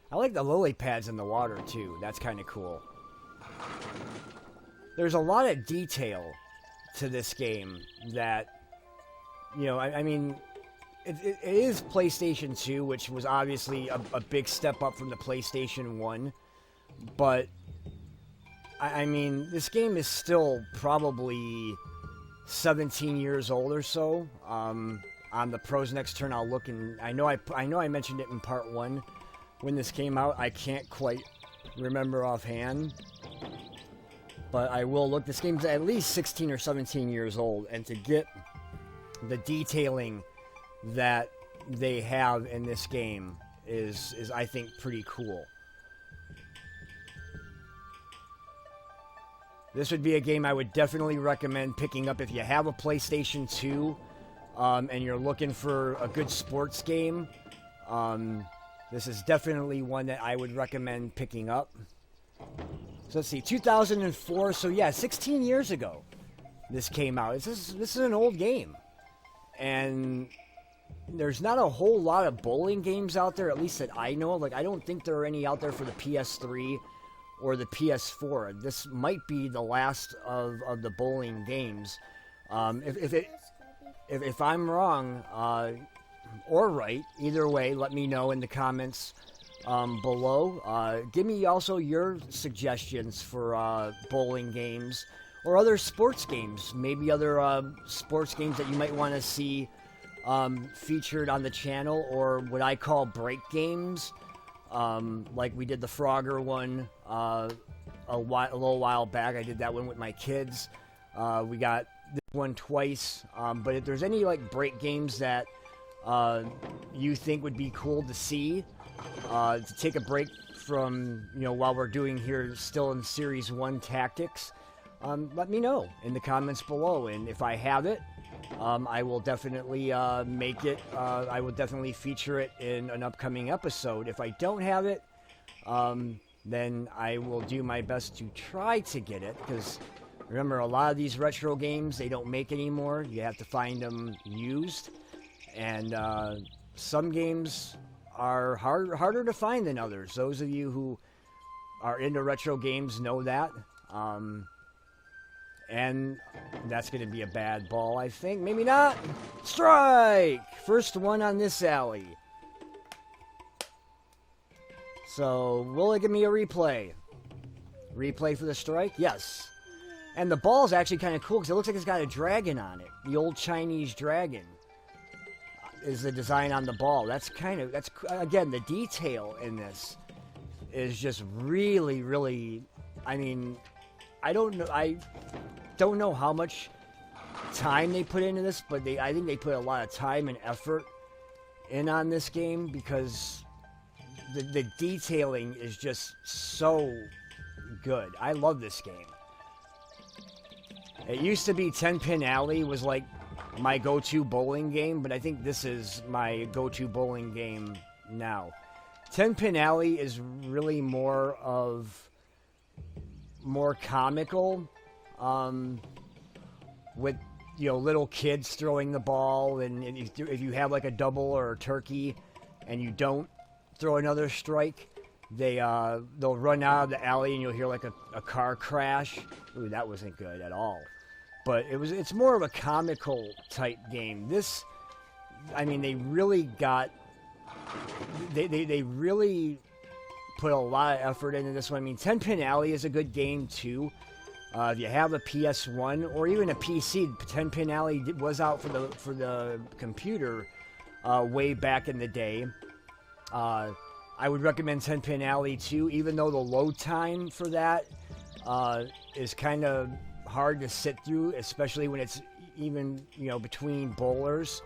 I like the lily pads in the water too. That's kind of cool. There's a lot of detail to this game that, I mean, it is PlayStation 2, which was obviously a big step up from the PlayStation 1. But, I mean, this game is still probably 17 years old or so. On the Pros Next Turn, I'll look, and I know I mentioned it in part 1 when this came out. I can't quite remember offhand, but I will look. This game's at least 16 or 17 years old, and to get the detailing that they have in this game is I think pretty cool. This would be a game I would definitely recommend picking up if you have a PlayStation 2 and you're looking for a good sports game. This is definitely one that I would recommend picking up. So let's see, 2004. So yeah, 16 years ago this came out. This is an old game. And there's not a whole lot of bowling games out there, at least that I know of. Like, I don't think there are any out there for the PS3 or the PS4. This might be the last of the bowling games. If I'm wrong or right, either way, let me know in the comments below. Give me also your suggestions for bowling games or other sports games. Maybe other sports games that you might want to see featured on the channel, or what I call break games. Like we did the Frogger one a little while back. I did that one with my kids. We got this one twice. But if there's any like break games that you think would be cool to see, to take a break from, while we're doing here still in Series 1 Tactics, let me know in the comments below. And if I have it, I will definitely make it. I will definitely feature it in an upcoming episode. If I don't have it, then I will do my best to try to get it. Because remember, a lot of these retro games, they don't make anymore. You have to find them used. And some games are harder to find than others. Those of you who are into retro games know that. And that's going to be a bad ball, I think. Maybe not. Strike! First one on this alley. So, will it give me a replay? Replay for the strike? Yes. And the ball is actually kind of cool because it looks like it's got a dragon on it. The old Chinese dragon is the design on the ball. That's again, the detail in this is just really, really, I mean, I don't know how much time they put into this, but I think they put a lot of time and effort in on this game, because the detailing is just so good. I love this game. It used to be 10 Pin Alley was like my go-to bowling game, but I think this is my go-to bowling game now. 10 Pin Alley is really more comical, with little kids throwing the ball, and if you have like a double or a turkey and you don't throw another strike, they'll run out of the alley and you'll hear like a car crash. Ooh, that wasn't good at all. But it's more of a comical type game. This, I mean, they really put a lot of effort into this one. I mean, 10 Pin Alley is a good game too. If you have a PS1 or even a PC, 10 Pin Alley was out for the computer way back in the day. I would recommend 10 Pin Alley too, even though the load time for that is kind of hard to sit through, especially when it's even between bowlers.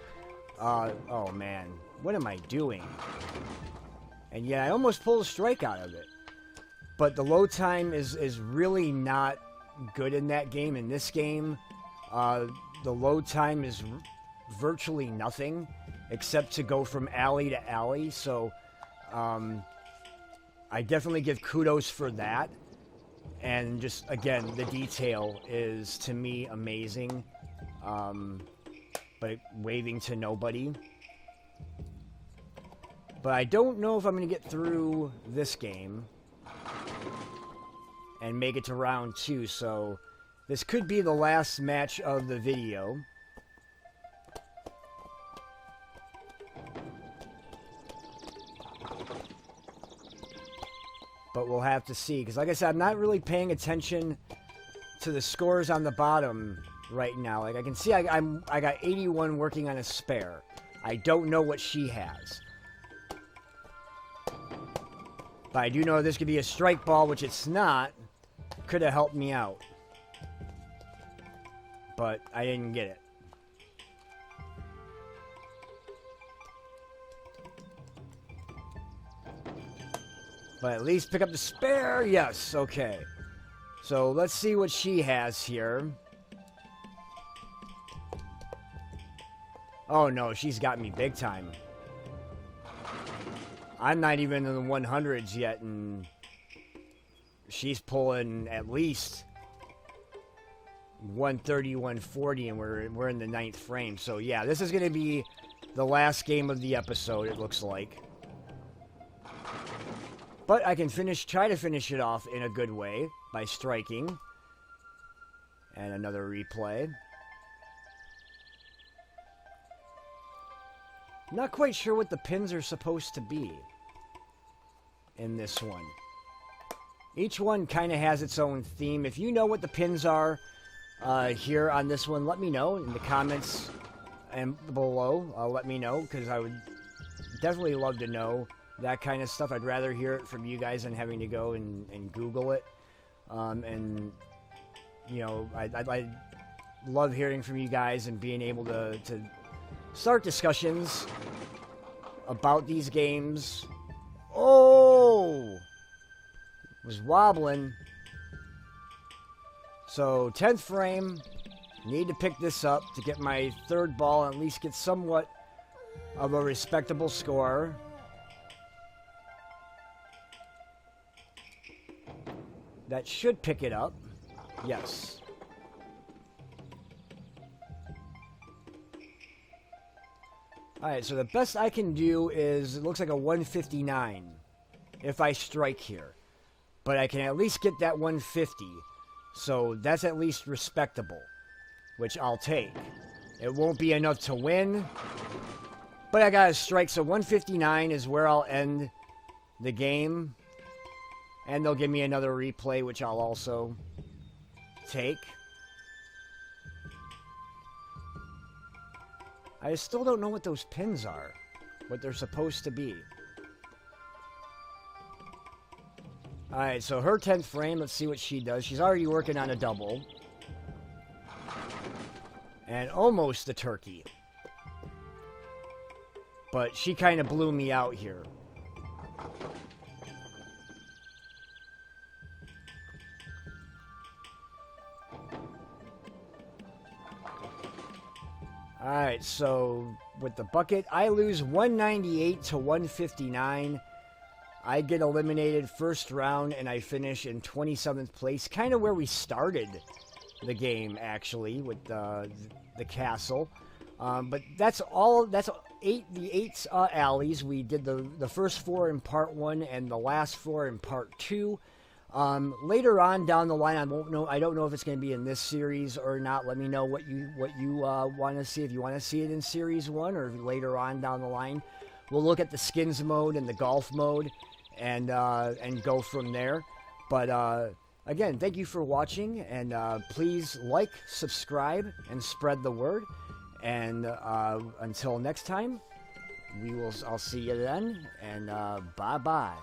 Oh man, what am I doing? And yeah, I almost pulled a strike out of it. But the load time is really not good in that game. In this game, the load time is virtually nothing, except to go from alley to alley. So I definitely give kudos for that. And just, again, the detail is, to me, amazing. But waving to nobody. But I don't know if I'm going to get through this game and make it to round 2, so this could be the last match of the video. But we'll have to see, because like I said, I'm not really paying attention to the scores on the bottom right now. Like I can see I got 81 working on a spare. I don't know what she has. But I do know this could be a strike ball, which it's not. Could have helped me out. But I didn't get it. But at least pick up the spare. Yes, okay. So let's see what she has here. Oh no, she's got me big time. I'm not even in the 100s yet, and she's pulling at least 130, 140, and we're in the 9th frame. So yeah, this is going to be the last game of the episode, it looks like. But I can try to finish it off in a good way by striking. And another replay. Not quite sure what the pins are supposed to be in this one. Each one kind of has its own theme. If you know what the pins are here on this one, let me know in the comments and below. Let me know, because I would definitely love to know that kind of stuff. I'd rather hear it from you guys than having to go and Google it. And, you know, I love hearing from you guys and being able to start discussions about these games. Oh! Was wobbling. So, 10th frame. Need to pick this up to get my third ball and at least get somewhat of a respectable score. That should pick it up. Yes. Alright, so the best I can do is, it looks like a 159 if I strike here. But I can at least get that 150. So that's at least respectable, which I'll take. It won't be enough to win, but I got a strike. So 159 is where I'll end the game. And they'll give me another replay, which I'll also take. I still don't know what those pins are, what they're supposed to be. Alright, so her 10th frame, let's see what she does. She's already working on a double. And almost the turkey. But she kind of blew me out here. Alright, so with the bucket, I lose 198 to 159. I get eliminated first round, and I finish in 27th place. Kind of where we started the game, actually, with the castle. But that's all. That's the 8 alleys. We did the first 4 in part 1 and the last 4 in part 2. Later on down the line, I don't know if it's going to be in this series or not. Let me know what you want to see. If you want to see it in series 1 or later on down the line, we'll look at the skins mode and the golf mode, and go from there. But again, thank you for watching, and please like, subscribe, and spread the word. And until next time, I'll see you then, and bye bye.